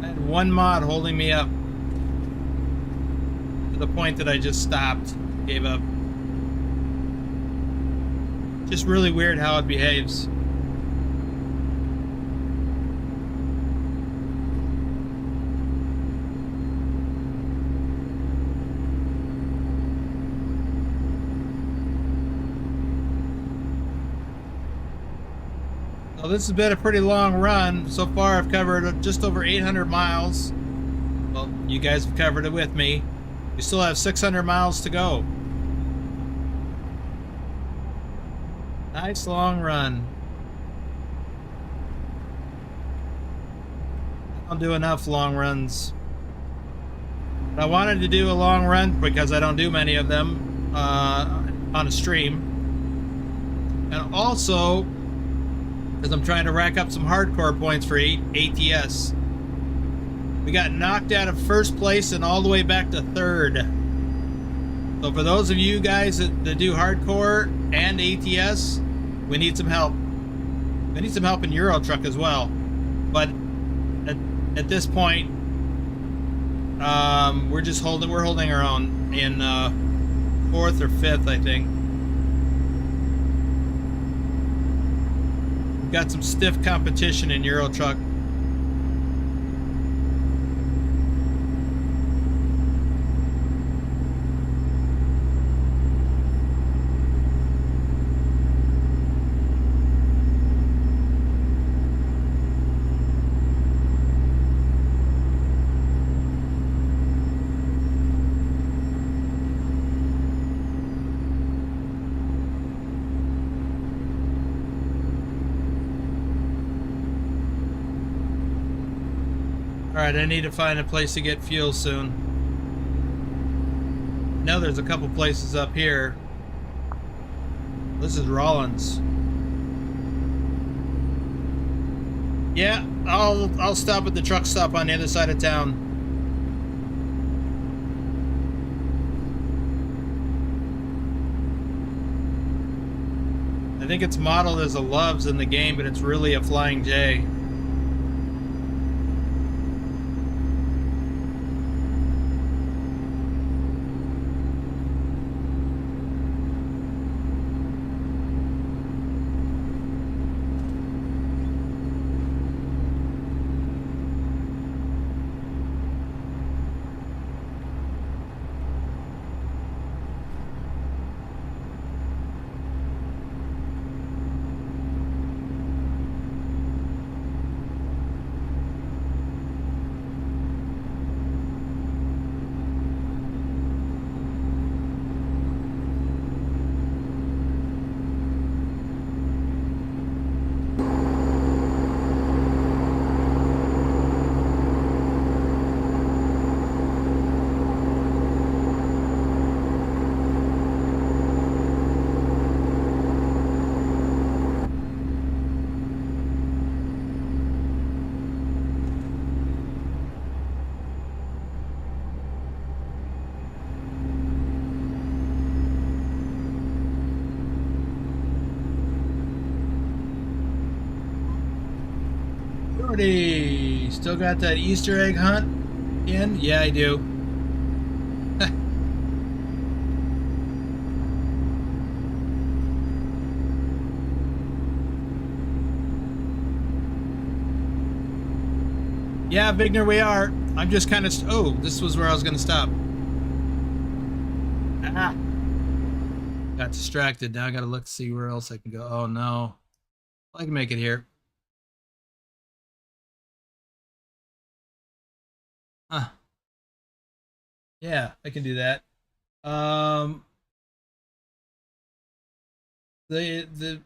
Speaker 1: I had one mod holding me up to the point that I just stopped, gave up. Just really weird how it behaves. Well, this has been a pretty long run. So far, I've covered just over 800 miles. Well, you guys have covered it with me. We still have 600 miles to go. Nice long run. I don't do enough long runs. I wanted to do a long run because I don't do many of them on a stream. And also, because I'm trying to rack up some hardcore points for ATS. We got knocked out of first place and all the way back to third. So for those of you guys that do hardcore and ATS, we need some help. We need some help in Euro Truck as well. But at this point, we're holding our own in 4th or 5th, I think. Got some stiff competition in Euro Truck. Alright, I need to find a place to get fuel soon. Now there's a couple places up here. This is Rollins. Yeah, I'll stop at the truck stop on the other side of town. I think it's modeled as a Loves in the game, but it's really a Flying J. Still got that Easter egg hunt in? Yeah, I do. Yeah, Vigner, we are. I'm just kind of... Oh, this was where I was going to stop. Ah. Got distracted. Now I got to look to see where else I can go. Oh, no. I can make it here. Huh. Yeah, I can do that. The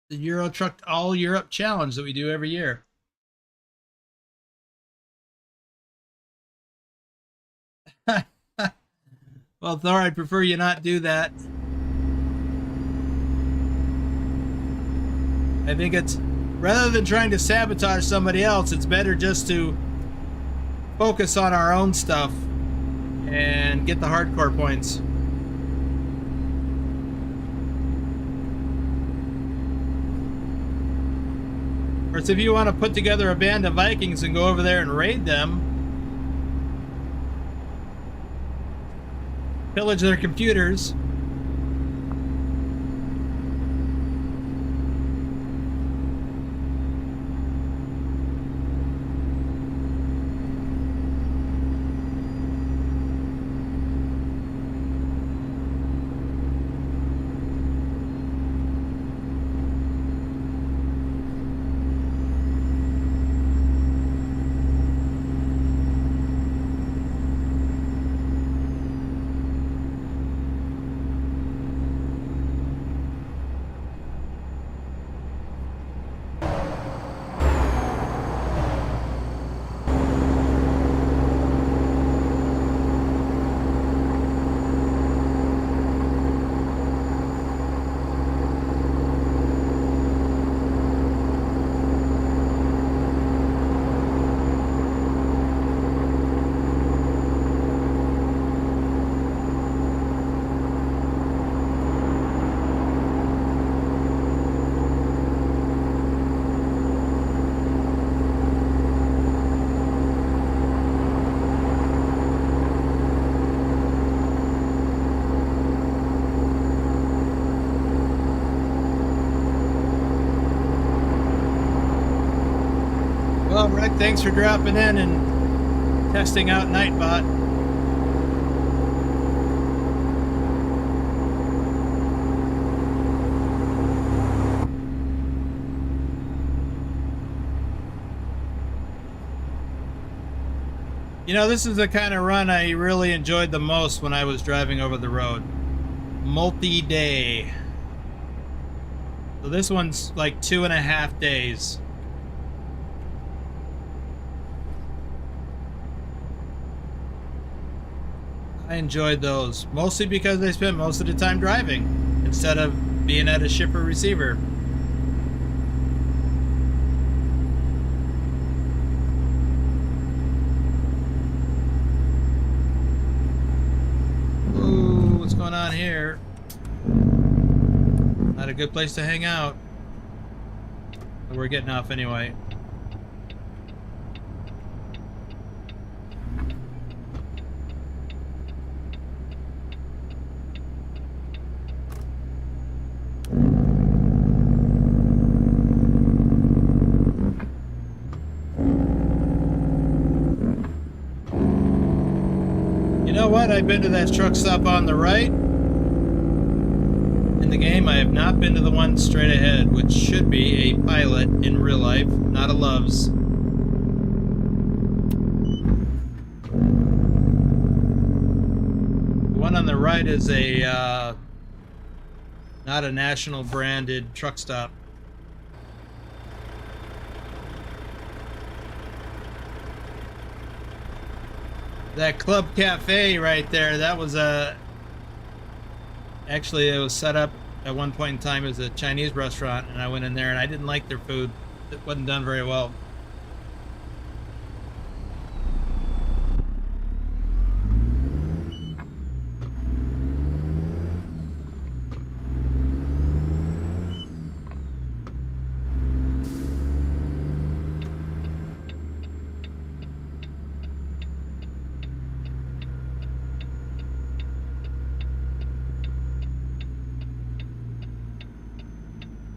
Speaker 1: Euro Truck All Europe Challenge that we do every year. Well, Thor, I'd prefer you not do that. I think rather than trying to sabotage somebody else, it's better just to focus on our own stuff and get the hardcore points. Of course, if you want to put together a band of Vikings and go over there and raid them, pillage their computers, well, Rick, thanks for dropping in and testing out Nightbot. You know, this is the kind of run I really enjoyed the most when I was driving over the road. Multi-day. So this one's like 2.5 days. I enjoyed those, mostly because I spent most of the time driving instead of being at a shipper receiver. Ooh, what's going on here? Not a good place to hang out. But we're getting off anyway. You know what? I've been to that truck stop on the right in the game. I have not been to the one straight ahead, which should be a Pilot in real life, not a Love's. The one on the right is a not a national branded truck stop. That Club Cafe right there, that was actually it was set up at one point in time as a Chinese restaurant, and I went in there and I didn't like their food. It wasn't done very well.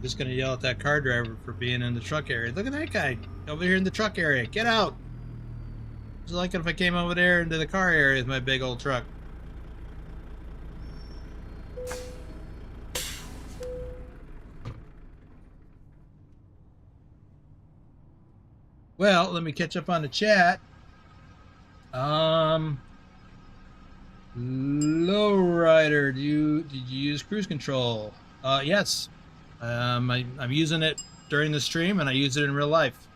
Speaker 1: Just gonna yell at that car driver for being in the truck area. Look at that guy over here in the truck area. Get out! Just like if I came over there into the car area with my big old truck. Well, let me catch up on the chat. Lowrider, did you use cruise control? Yes. I'm using it during the stream, and I use it in real life.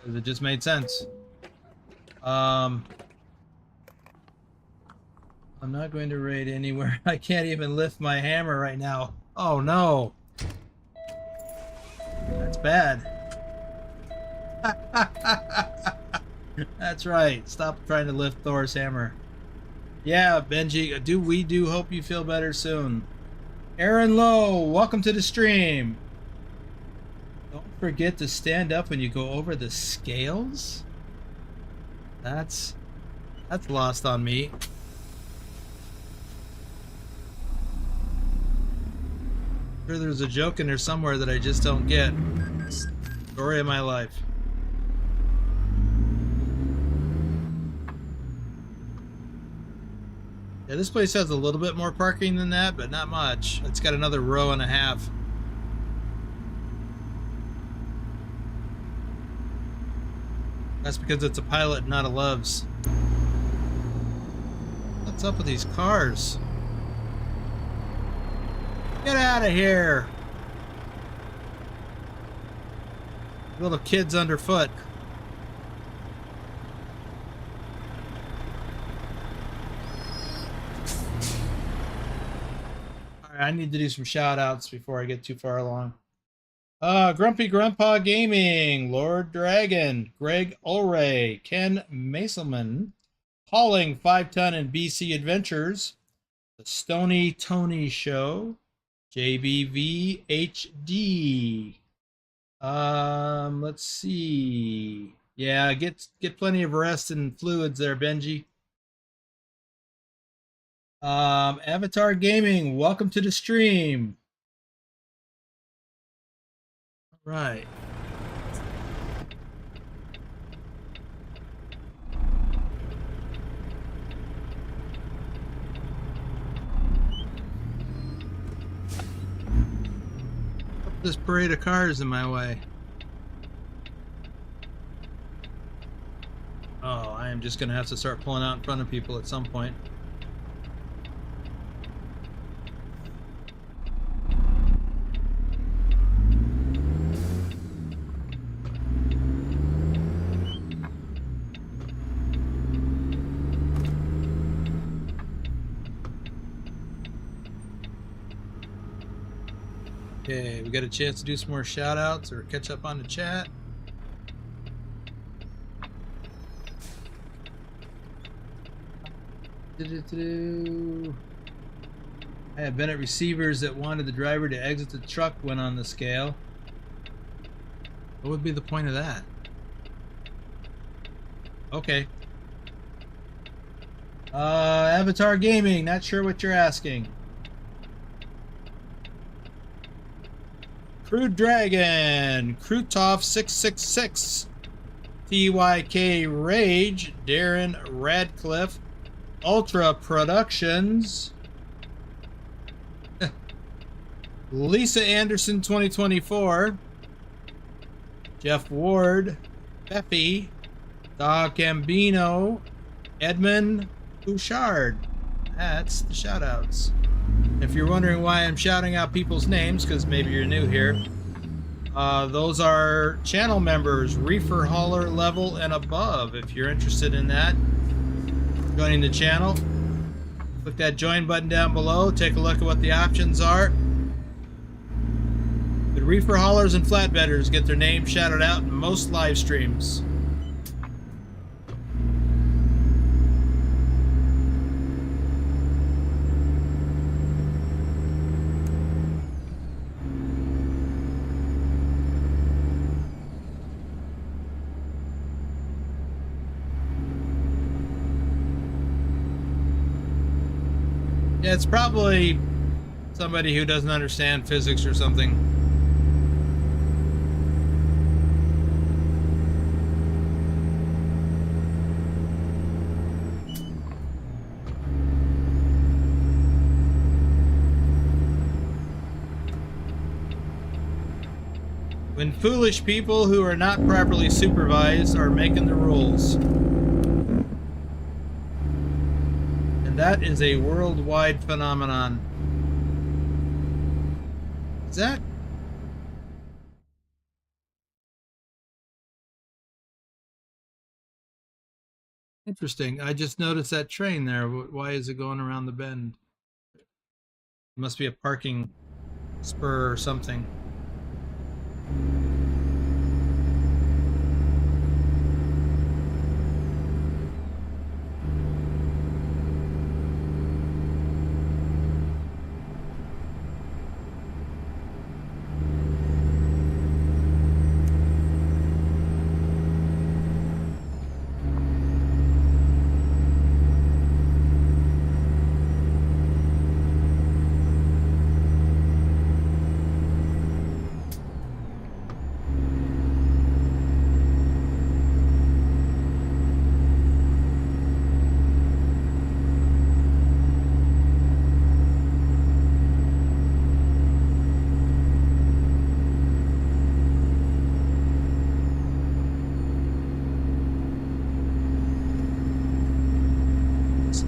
Speaker 1: It just made sense. I'm not going to raid anywhere. I can't even lift my hammer right now. Oh no. bad. That's right. Stop trying to lift Thor's hammer. Yeah, Benji, we do hope you feel better soon. Aaron Lowe, welcome to the stream. Don't forget to stand up when you go over the scales. That's lost on me. I'm sure there's a joke in there somewhere that I just don't get. Story of my life. Yeah, this place has a little bit more parking than that, but not much. It's got another row and a half. That's because it's a Pilot, not a Loves. What's up with these cars? Get out of here! Little kids underfoot. Alright, I need to do some shout outs before I get too far along. Grumpy Grandpa Gaming, Lord Dragon, Greg Ulray, Ken Maselman, Hauling 5-Ton and BC Adventures, The Stony Tony Show, JBV HD. Let's see. Yeah, get plenty of rest and fluids there, Benji. Avatar Gaming, welcome to the stream. All right. This parade of cars in my way. Oh, I am just gonna have to start pulling out in front of people at some point. Okay, we got a chance to do some more shout outs or catch up on the chat. I have been at receivers that wanted the driver to exit the truck when on the scale. What would be the point of that? Okay. Avatar Gaming, not sure what you're asking. Crude Dragon, Krutov 666, TYK Rage, Darren Radcliffe, Ultra Productions, Lisa Anderson 2024, Jeff Ward, Peffy, Doc Gambino, Edmund Bouchard. That's the shout outs. If you're wondering why I'm shouting out people's names, because maybe you're new here, those are channel members, reefer hauler level and above. If you're interested in that, joining the channel, click that join button down below, take a look at what the options are. The reefer haulers and flatbedders get their names shouted out in most live streams. Yeah, it's probably somebody who doesn't understand physics or something. When foolish people who are not properly supervised are making the rules. That is a worldwide phenomenon. Is that? Interesting. I just noticed that train there. Why is it going around the bend? It must be a parking spur or something.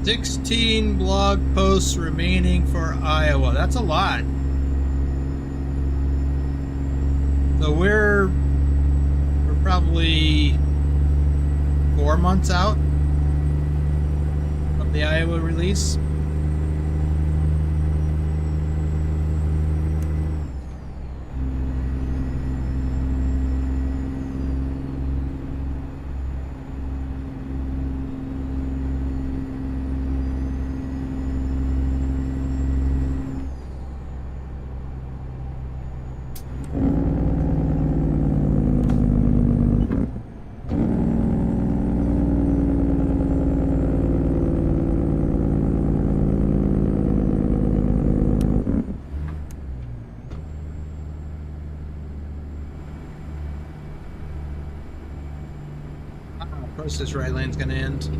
Speaker 1: 16 blog posts remaining for Iowa. That's a lot. So we're probably 4 months out from the Iowa release. Of course, this right lane's going to end.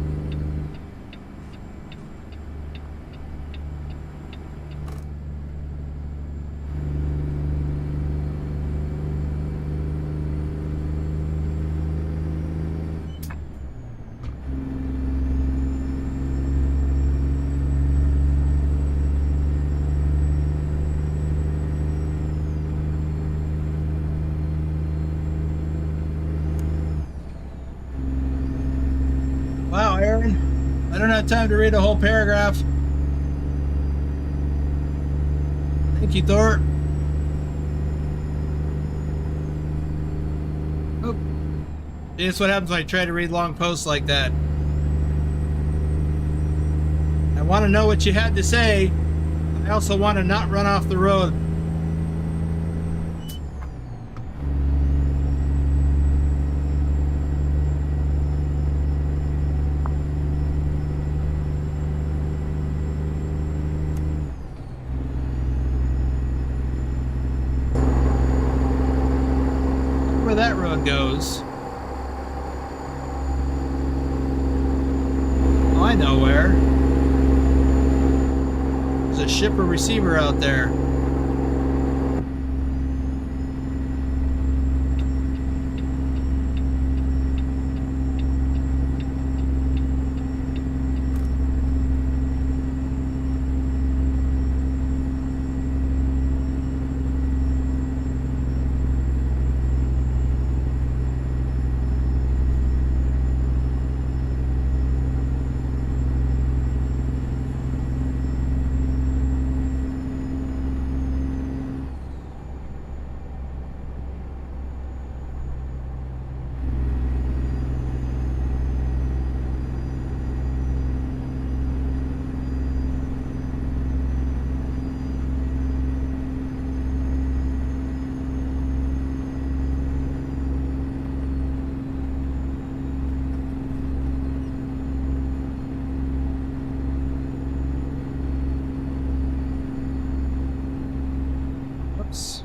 Speaker 1: Wow, Aaron, I don't have time to read a whole paragraph. Thank you, Thor. Oh. That's what happens when I try to read long posts like that. I want to know what you had to say. I also want to not run off the road. Where that road goes. Oh, I know where. There's a shipper receiver out there. Whoops.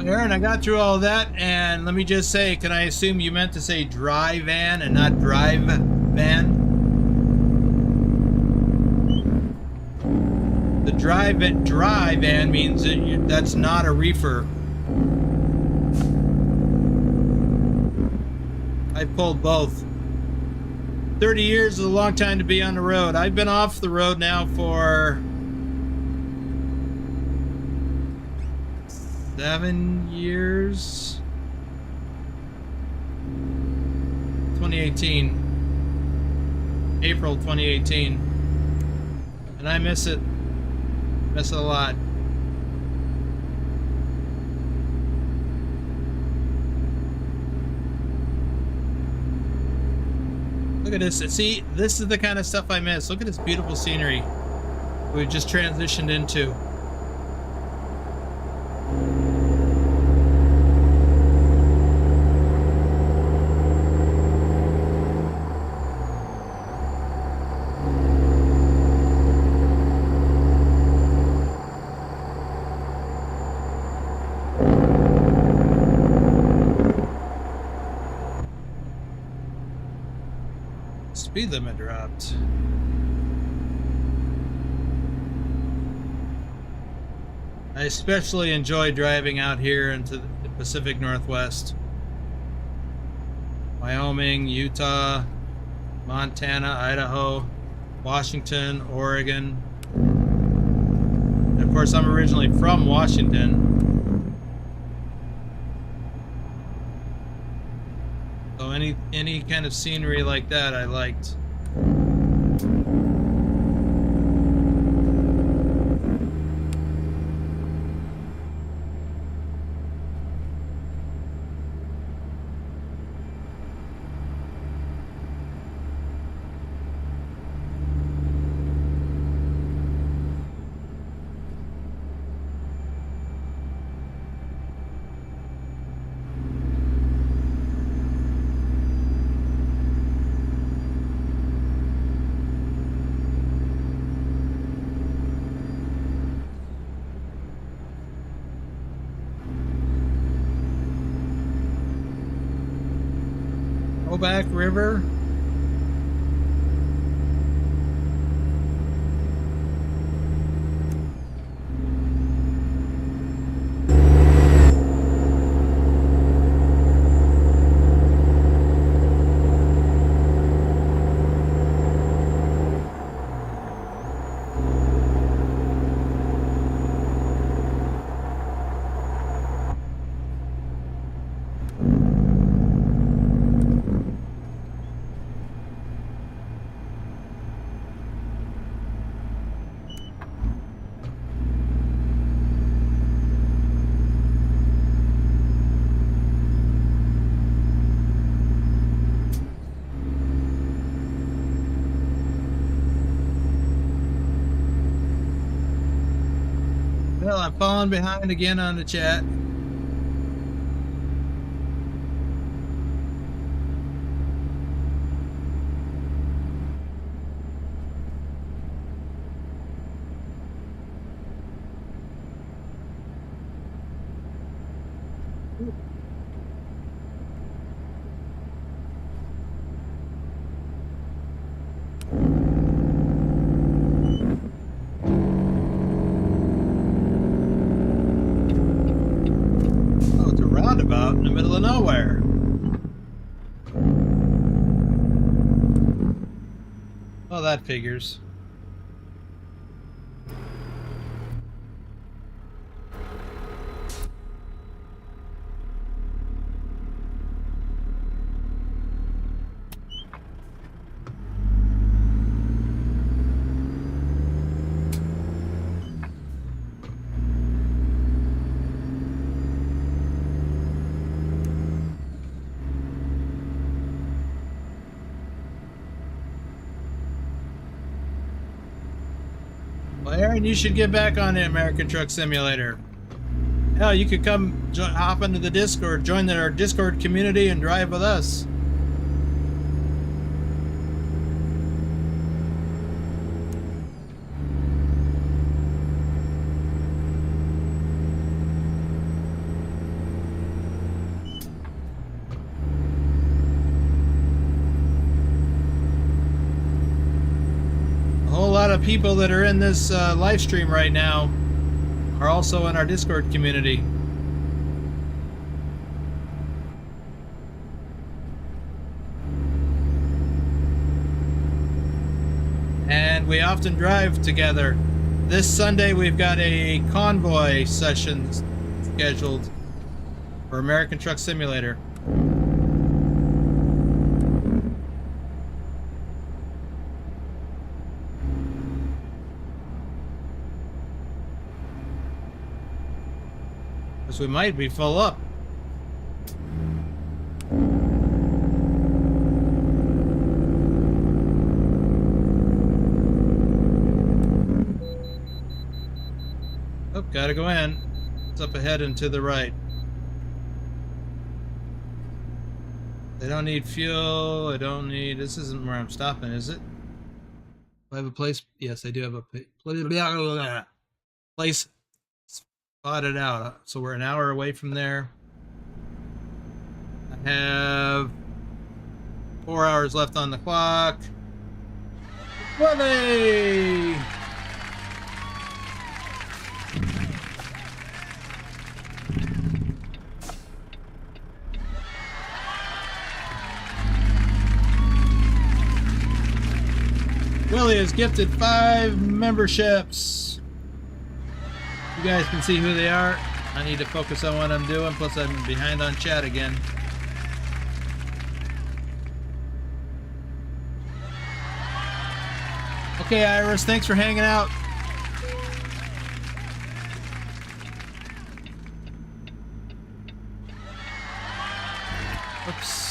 Speaker 1: Aaron, I got through all that, and let me just say, can I assume you meant to say dry van and not drive van? The dry van means that's not a reefer. I've pulled both. 30 years is a long time to be on the road. I've been off the road now for 7 years. 2018. April 2018. And I miss it. Miss it a lot. Look at this. See, this is the kind of stuff I miss. Look at this beautiful scenery we've just transitioned into. Speed limit dropped. I especially enjoy driving out here into the Pacific Northwest. Wyoming, Utah, Montana, Idaho, Washington, Oregon. And of course, I'm originally from Washington. So any kind of scenery like that I liked. Back River. Well, I'm falling behind again on the chat. Roundabout in the middle of nowhere. Well, that figures. Well, Aaron, you should get back on the American Truck Simulator. Hell, you could come hop into the Discord, join our Discord community, and drive with us. People that are in this live stream right now are also in our Discord community. And we often drive together. This Sunday we've got a convoy session scheduled for American Truck Simulator. We might be full up. gotta go in. It's up ahead and to the right. I don't need fuel. I don't need... This isn't where I'm stopping, is it? Do I have a place? Yes, I do have a place spotted out. So we're an hour away from there. I have 4 hours left on the clock. Willie! Willie has gifted 5 memberships. You guys can see who they are. I need to focus on what I'm doing, plus I'm behind on chat again. Okay, Iris, thanks for hanging out. Oops.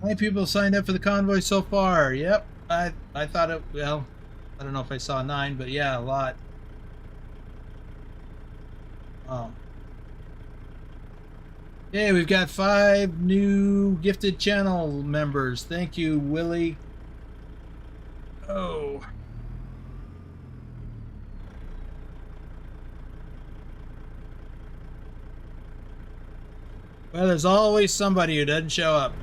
Speaker 1: How many people signed up for the convoy so far? Yep, I thought it, well, I don't know if I saw 9, but yeah, a lot. Oh. Okay, we've got 5 new gifted channel members. Thank you, Willie. Oh. Well, there's always somebody who doesn't show up.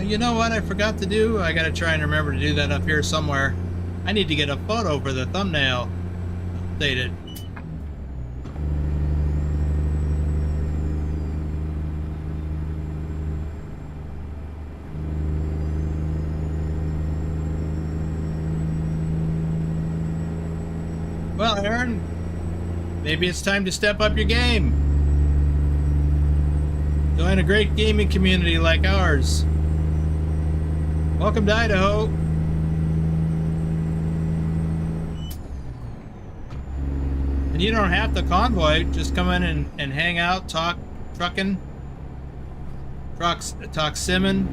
Speaker 1: You know what I forgot to do? I gotta try and remember to do that up here somewhere. I need to get a photo for the thumbnail updated. Well, Aaron, maybe it's time to step up your game. Join a great gaming community like ours. Welcome to Idaho. And you don't have to convoy, just come in and hang out, talk trucking, talk simming,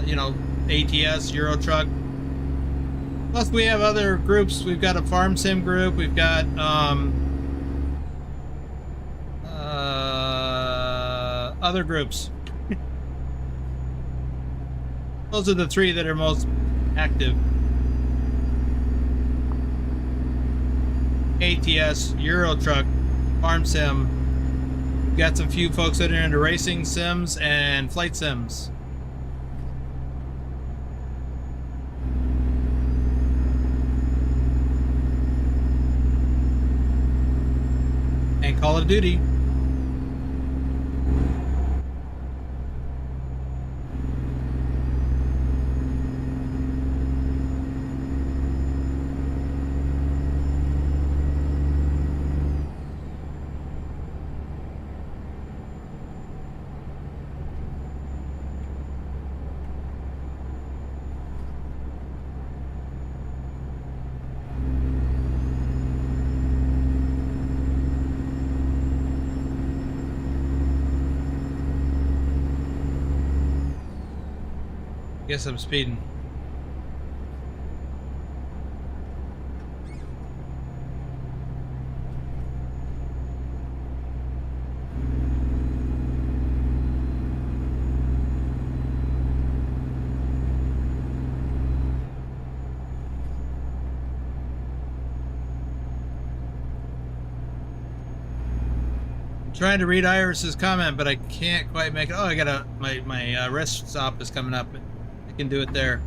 Speaker 1: you know, ATS, Euro Truck. Plus we have other groups. We've got a farm sim group, we've got other groups. Those are the 3 that are most active. ATS, Euro Truck, Farm Sim. We've got some few folks that are into racing sims and flight sims. And Call of Duty. guess I'm speeding. Trying to read Iris's comment, but I can't quite make it. Oh, I gotta, my rest stop is coming up. I can do it there.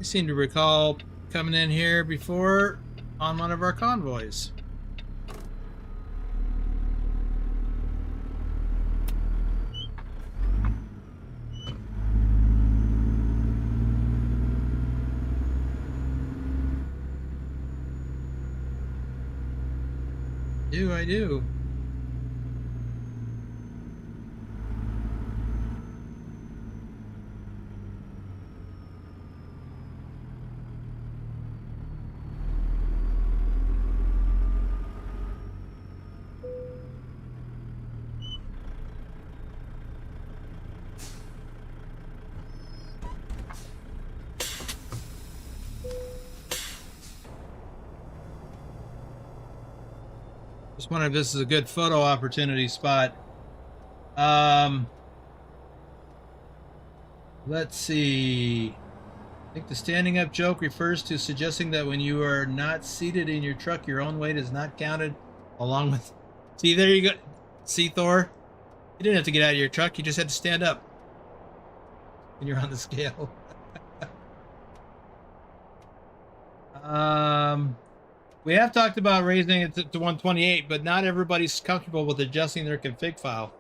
Speaker 1: Seem to recall coming in here before on one of our convoys. I do. Just wondering if this is a good photo opportunity spot. Let's see. I think the standing up joke refers to suggesting that when you are not seated in your truck, your own weight is not counted along with... See, there you go. See, Thor? You didn't have to get out of your truck. You just had to stand up when you're on the scale. We have talked about raising it to 128, but not everybody's comfortable with adjusting their config file.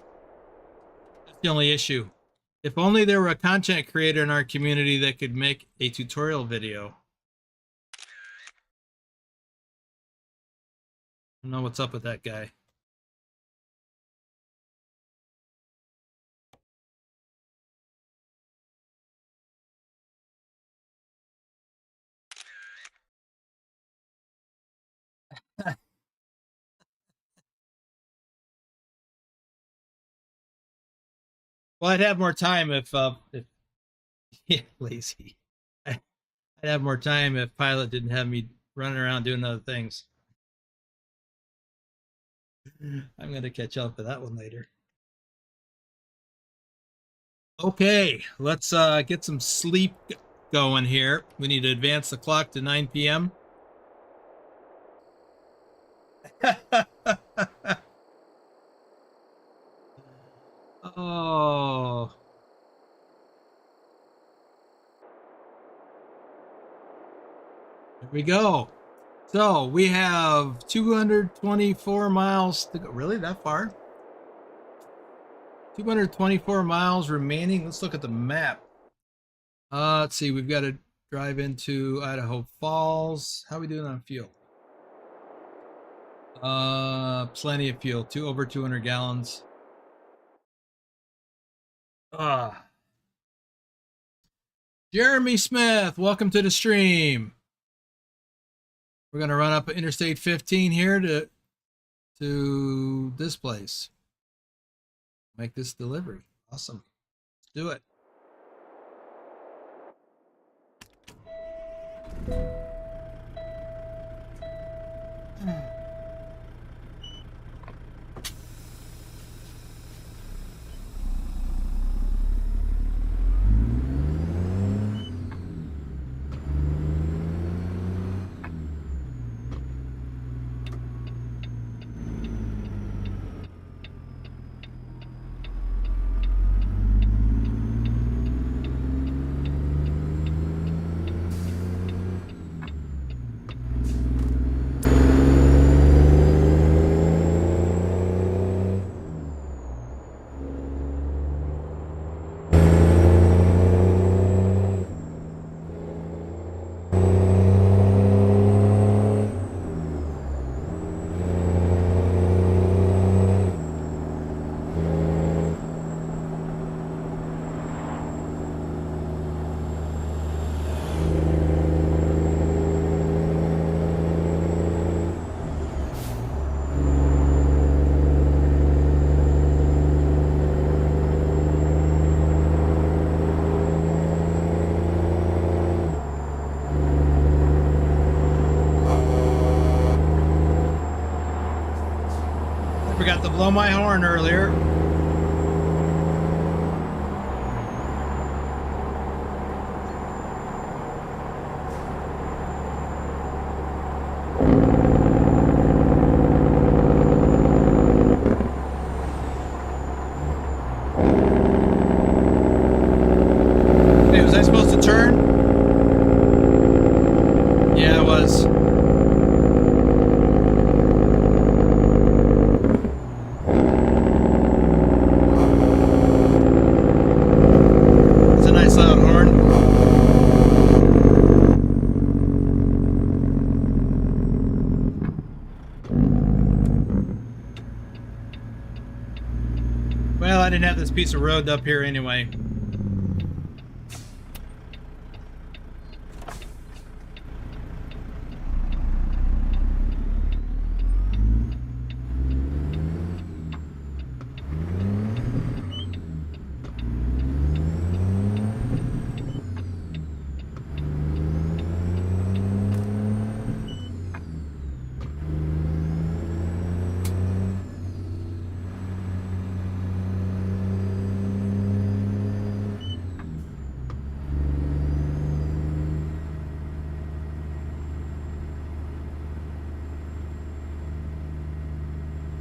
Speaker 1: That's the only issue. If only there were a content creator in our community that could make a tutorial video. I don't know what's up with that guy. Well, I'd have more time if yeah, lazy. I'd have more time if Pilot didn't have me running around doing other things. I'm going to catch up to that one later. Okay, let's get some sleep going here. We need to advance the clock to 9 p.m. Oh. Here we go. So we have 224 miles to go. Really, that far? 224 miles remaining. Let's look at the map. Let's see. We've got to drive into Idaho Falls. How are we doing on fuel? Plenty of fuel. Over 200 gallons. Jeremy Smith, welcome to the stream. We're going to run up Interstate 15 here to this place. Make this delivery. Awesome. Let's do it. blow my horn earlier. Hey, was I supposed to turn? Yeah, I was. Well, I didn't have this piece of road up here anyway.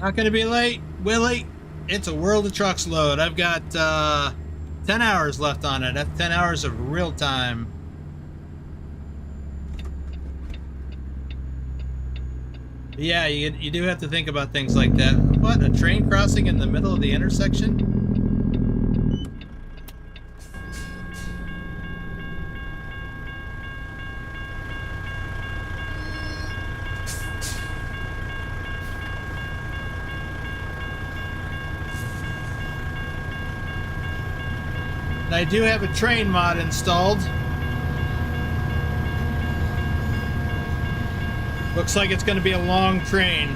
Speaker 1: Not gonna be late, Willie. It's a World of Trucks load. I've got 10 hours left on it. That's 10 hours of real time. But yeah, you do have to think about things like that. What, a train crossing in the middle of the intersection? I do have a train mod installed. Looks like it's going to be a long train.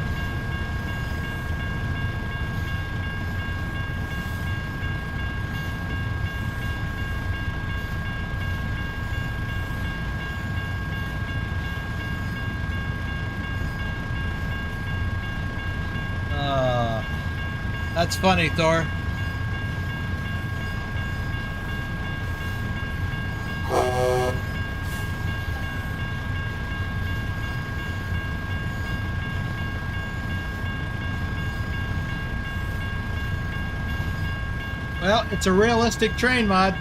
Speaker 1: That's funny, Thor. Well, it's a realistic train mod.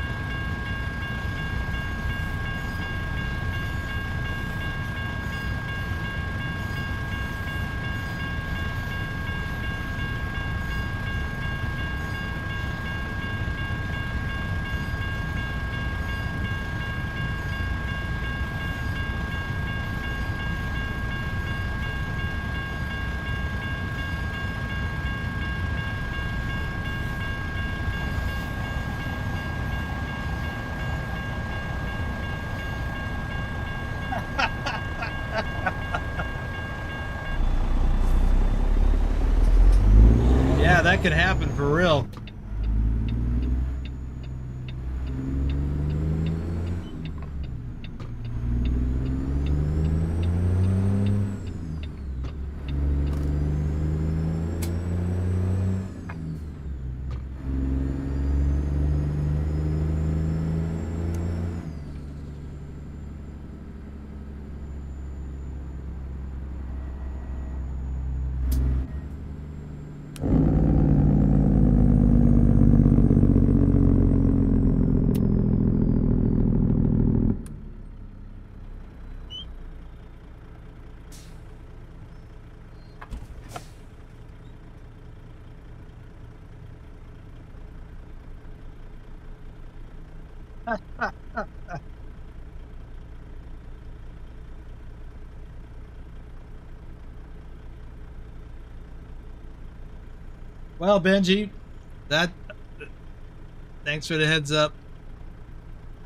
Speaker 1: Yeah, that could happen for real. Well, Benji, thanks for the heads up.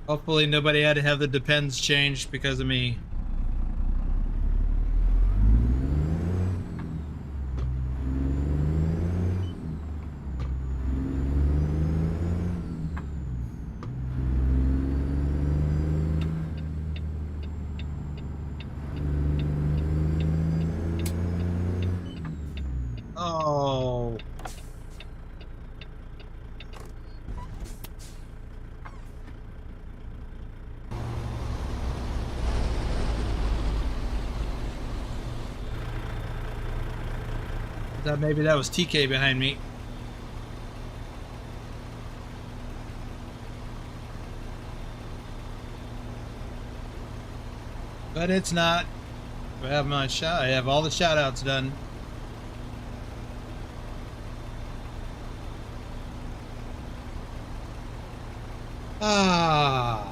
Speaker 1: Hopefully nobody had to have the depends changed because of me. Oh. I thought maybe that was TK behind me. But it's not. I have my I have all the shoutouts done. Ah.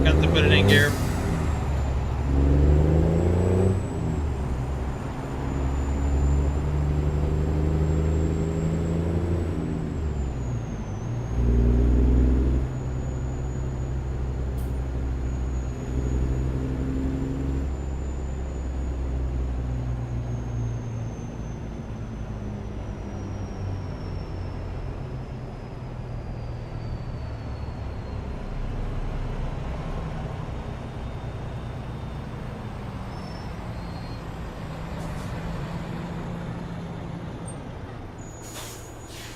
Speaker 1: Got to put it in gear.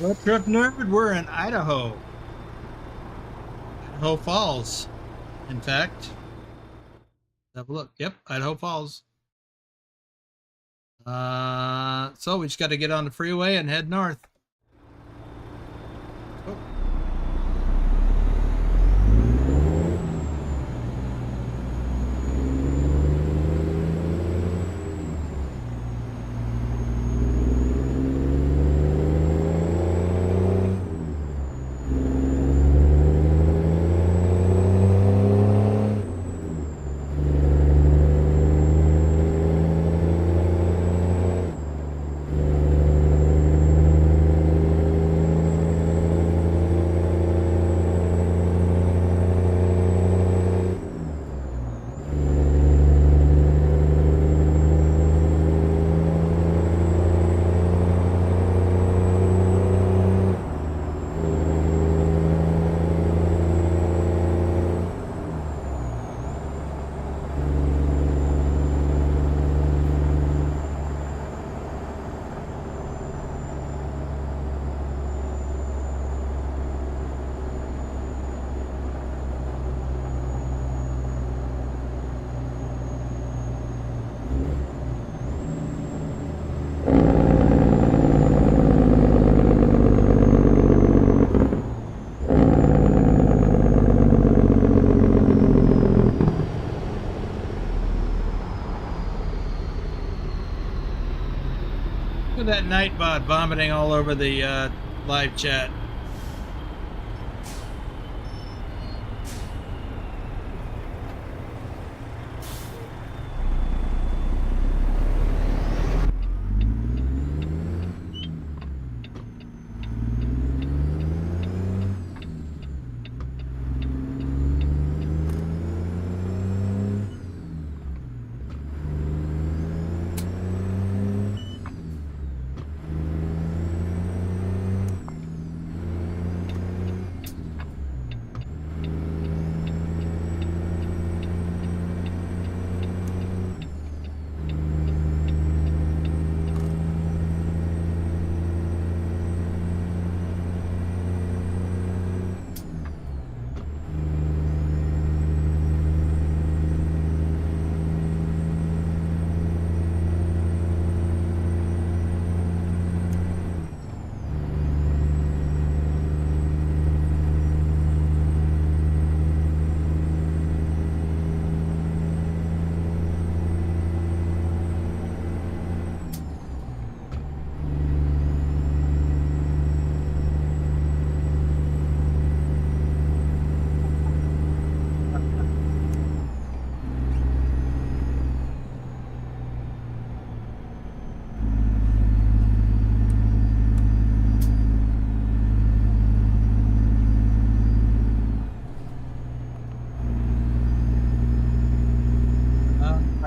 Speaker 1: What trip nerd? We're in Idaho. Idaho Falls, in fact. Have a look. Yep, Idaho Falls. So we just got to get on the freeway and head north. Oh. Look at that Nightbot vomiting all over the live chat.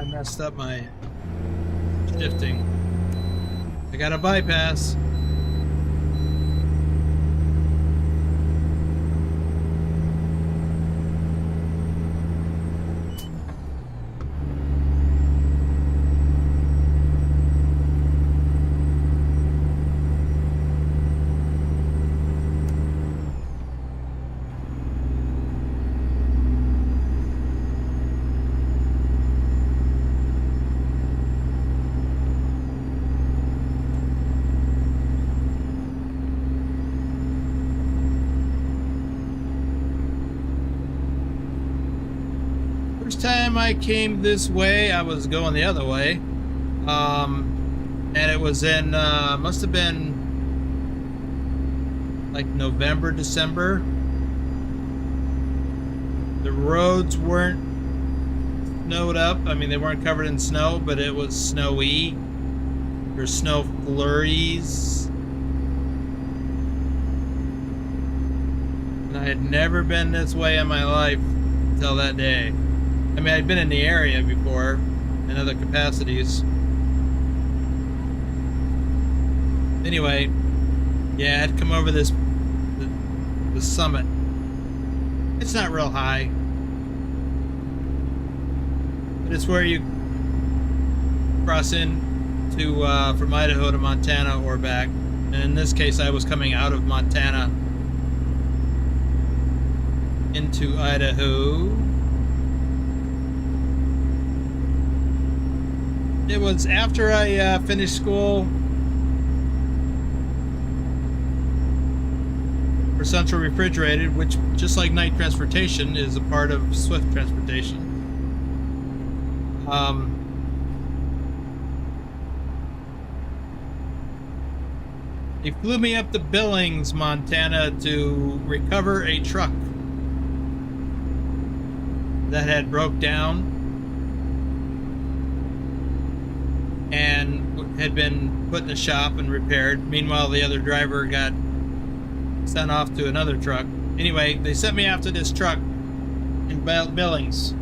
Speaker 1: Messed up my shifting. I got a bypass. First time I came this way, I was going the other way. And it was in, must have been like November, December. The roads weren't snowed up. I mean, they weren't covered in snow, but it was snowy. There's snow flurries. And I had never been this way in my life until that day. I mean, I'd been in the area before in other capacities. Anyway, yeah, I'd come over the summit. It's not real high, but it's where you cross in to from Idaho to Montana or back. And in this case, I was coming out of Montana into Idaho. It was after I finished school for Central Refrigerated, which, just like night transportation, is a part of Swift Transportation. He flew me up to Billings, Montana to recover a truck that had broke down and had been put in the shop and repaired. Meanwhile, the other driver got sent off to another truck. Anyway, they sent me after this truck in Billings.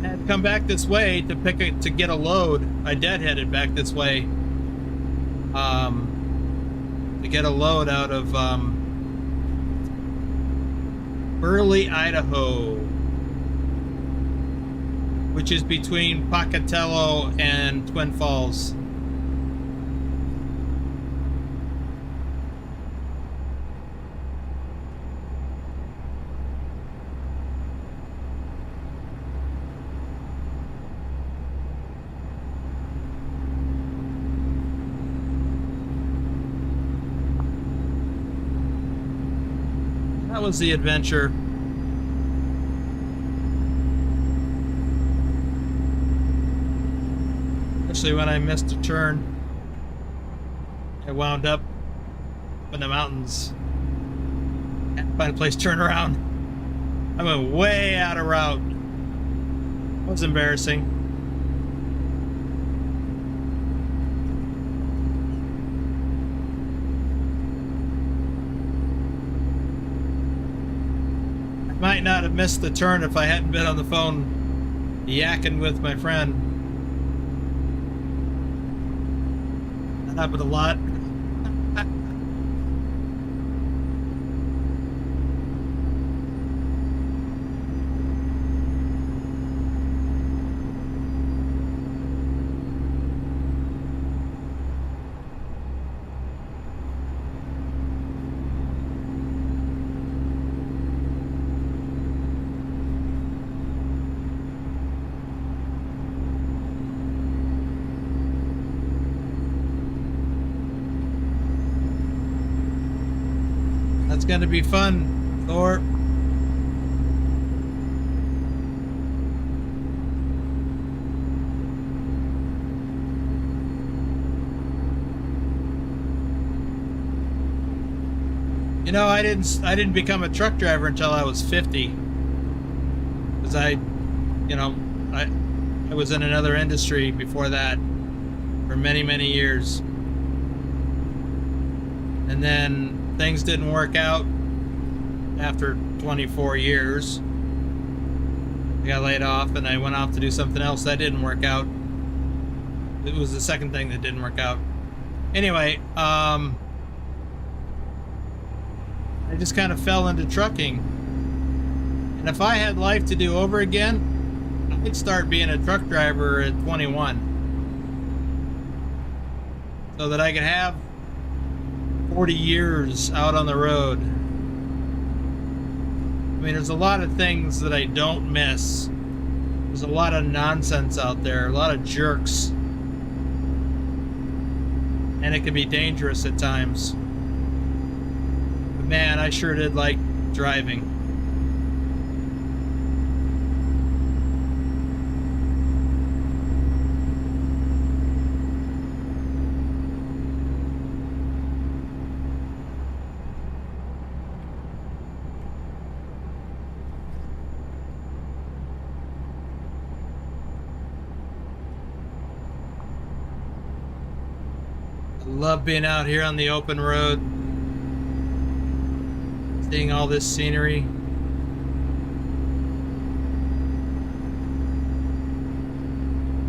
Speaker 1: I had to come back this way to to get a load. I deadheaded back this way to get a load out of Burley, Idaho, which is between Pocatello and Twin Falls. That was the adventure. Especially when I missed a turn. I wound up in the mountains. Can't find a place to turn around. I went way out of route. It was embarrassing. Might not have missed the turn if I hadn't been on the phone yakking with my friend. That happened a lot. That's gonna be fun, Thor. You know, I didn't become a truck driver until I was 50. Because I was in another industry before that for many, many years. And then things didn't work out after 24 years. I got laid off and I went off to do something else that didn't work out. It was the second thing that didn't work out. Anyway, I just kind of fell into trucking. And if I had life to do over again, I'd start being a truck driver at 21. So that I could have 40 years out on the road. I mean, there's a lot of things that I don't miss There's a lot of nonsense out there, a lot of jerks. And it can be dangerous at times. But man, I sure did like driving. Love being out here on the open road, seeing all this scenery.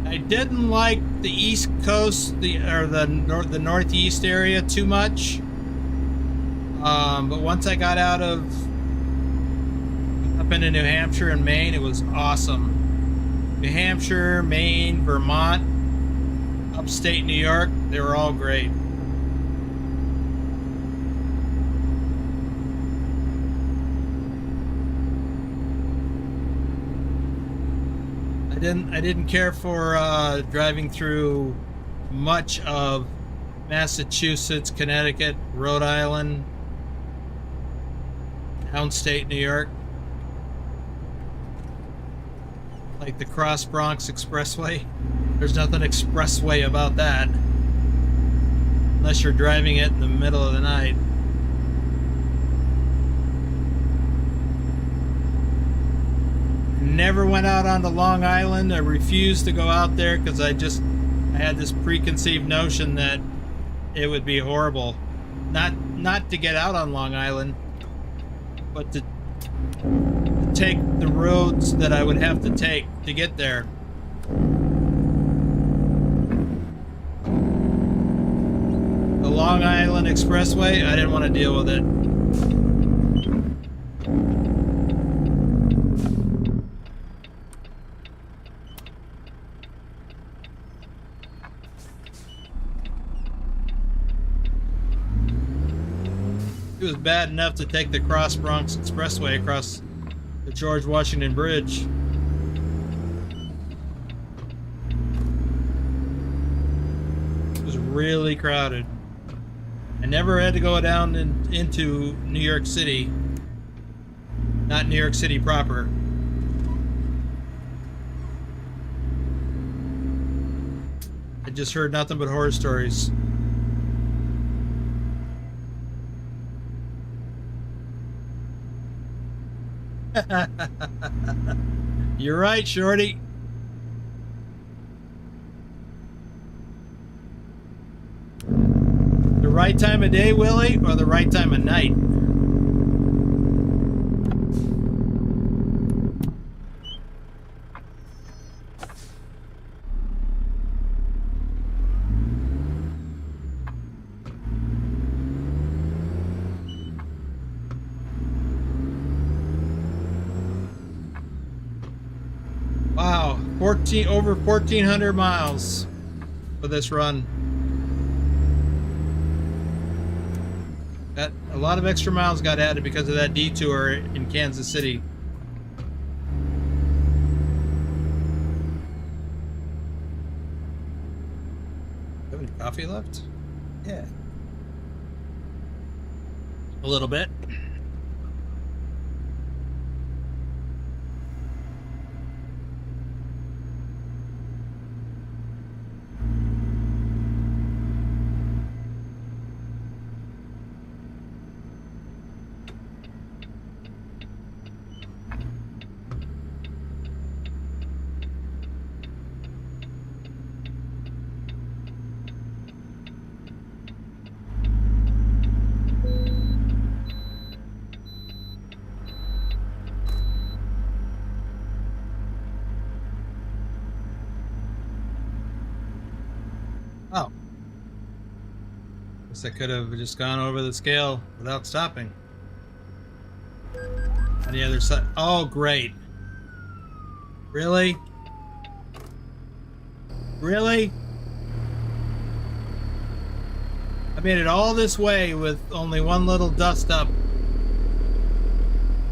Speaker 1: I didn't like the East Coast, the Northeast area too much, but once I got out of up into New Hampshire and Maine, it was awesome. New Hampshire, Maine, Vermont, upstate New York, they were all great. I didn't care for driving through much of Massachusetts, Connecticut, Rhode Island, downstate New York, like the Cross Bronx Expressway. There's nothing expressway about that, unless you're driving it in the middle of the night. Never went out onto Long Island. I refused to go out there because I had this preconceived notion that it would be horrible. Not to get out on Long Island, but to take the roads that I would have to take to get there. The Long Island Expressway, I didn't want to deal with it. It was bad enough to take the Cross Bronx Expressway across the George Washington Bridge. It was really crowded. I never had to go down into New York City. Not New York City proper. I just heard nothing but horror stories. You're right, Shorty. The right time of day, Willie, or the right time of night? Wow, over 1,400 miles for this run. A lot of extra miles got added because of that detour in Kansas City. Do you have any coffee left? Yeah. A little bit. Oh. Guess I could have just gone over the scale without stopping. On the other side. Oh, great. Really? Really? I made it all this way with only one little dust up.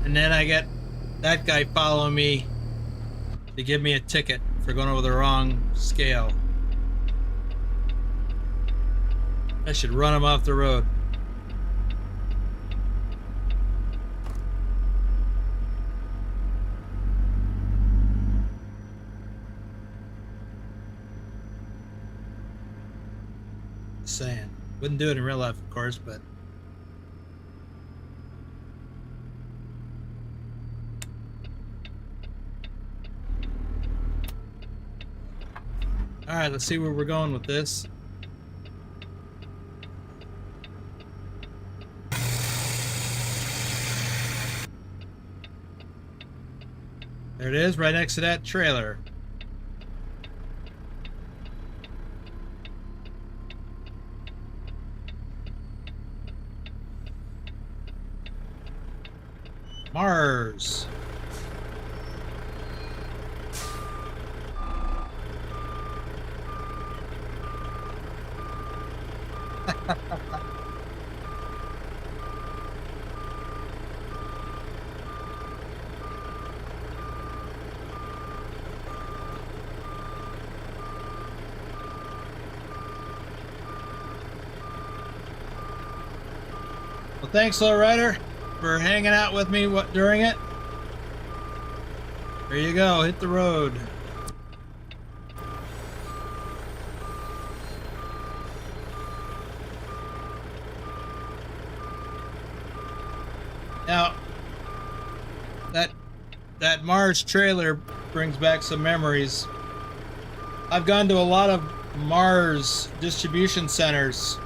Speaker 1: And then I get that guy following me to give me a ticket for going over the wrong scale. I should run them off the road. Just saying. Wouldn't do it in real life, of course, but all right, let's see where we're going with this. There it is, right next to that trailer. Mars. Well, thanks, Lowrider, for hanging out with me during it. There you go, hit the road. Now, that Mars trailer brings back some memories. I've gone to a lot of Mars distribution centers,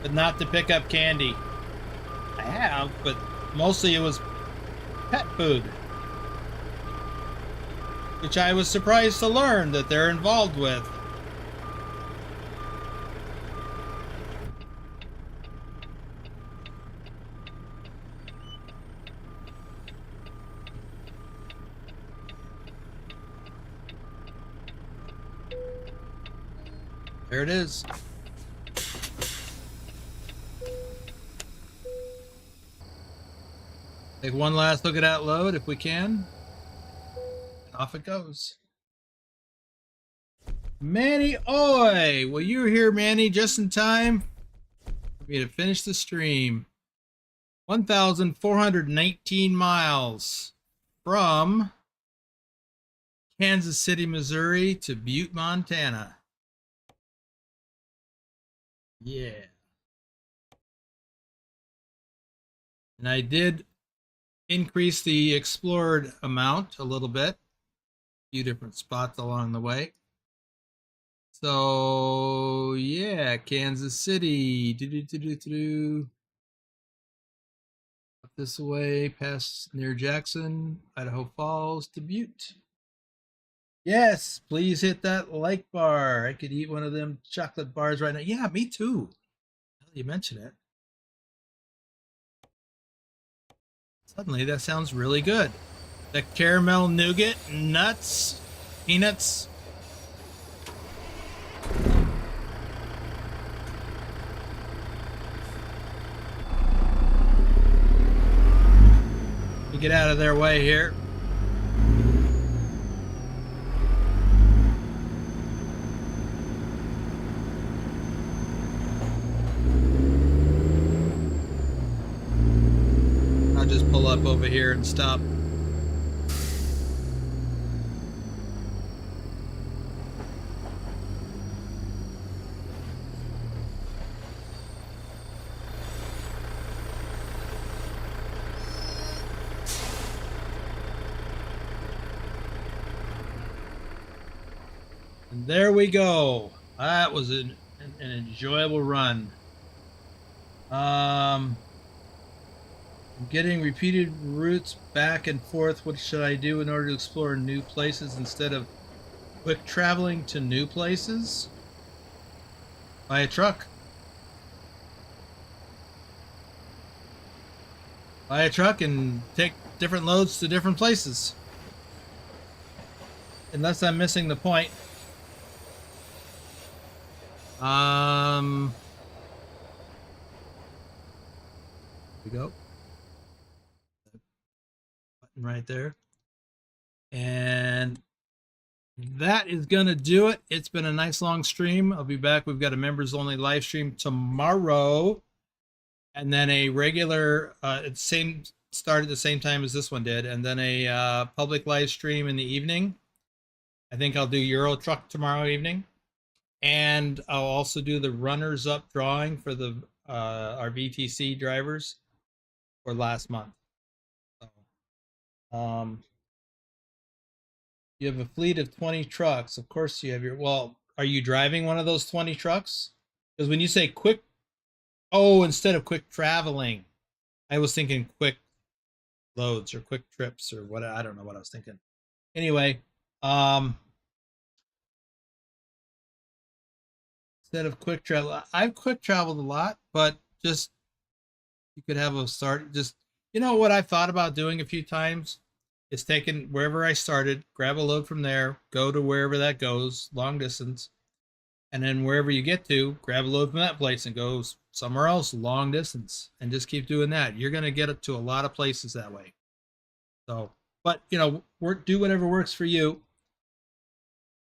Speaker 1: but not to pick up candy. I have, but mostly it was pet food, which I was surprised to learn that they're involved with. There it is. Take one last look at that load if we can. And off it goes. Manny Oi! Well, you're here, Manny, just in time for me to finish the stream. 1,419 miles from Kansas City, Missouri to Butte, Montana. Yeah. And I did increase the explored amount a little bit. A few different spots along the way. So, yeah, Kansas City. Up this way, past near Jackson, Idaho Falls to Butte. Yes, please hit that like bar. I could eat one of them chocolate bars right now. Yeah, me too. Now that you mention it. Suddenly, that sounds really good. The caramel nougat, nuts, peanuts. You get out of their way here. I'll just pull up over here and stop. And there we go. That was an enjoyable run. I'm getting repeated routes back and forth. What should I do in order to explore new places instead of quick traveling to new places? Buy a truck. Buy a truck and take different loads to different places. Unless I'm missing the point. Here we go. Button right there. And that is gonna do it. It's been a nice long stream. I'll be back. We've got a members only live stream tomorrow, and then a regular same start at the same time as this one did, and then a public live stream in the evening. I think I'll do Euro Truck tomorrow evening, and I'll also do the runners up drawing for the our VTC drivers for last month. So, you have a fleet of 20 trucks. Of course you have your, well, are you driving one of those 20 trucks? Because when you say quick, oh, instead of quick traveling, I was thinking quick loads or quick trips or what, I don't know what I was thinking. Anyway, instead of quick travel, I've quick traveled a lot, but just, you could have a start, just, you know what I've thought about doing a few times? It's taking wherever I started, grab a load from there, go to wherever that goes, long distance, and then wherever you get to, grab a load from that place and go somewhere else, long distance, and just keep doing that. You're going to get it to a lot of places that way. So, but you know, do whatever works for you.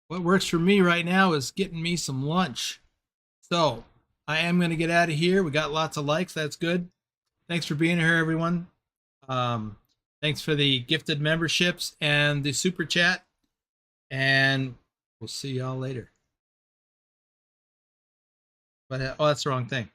Speaker 1: What works for me right now is getting me some lunch. So I am going to get out of here. We got lots of likes. That's good. Thanks for being here, everyone. Thanks for the gifted memberships and the super chat. And we'll see y'all later. But oh, that's the wrong thing.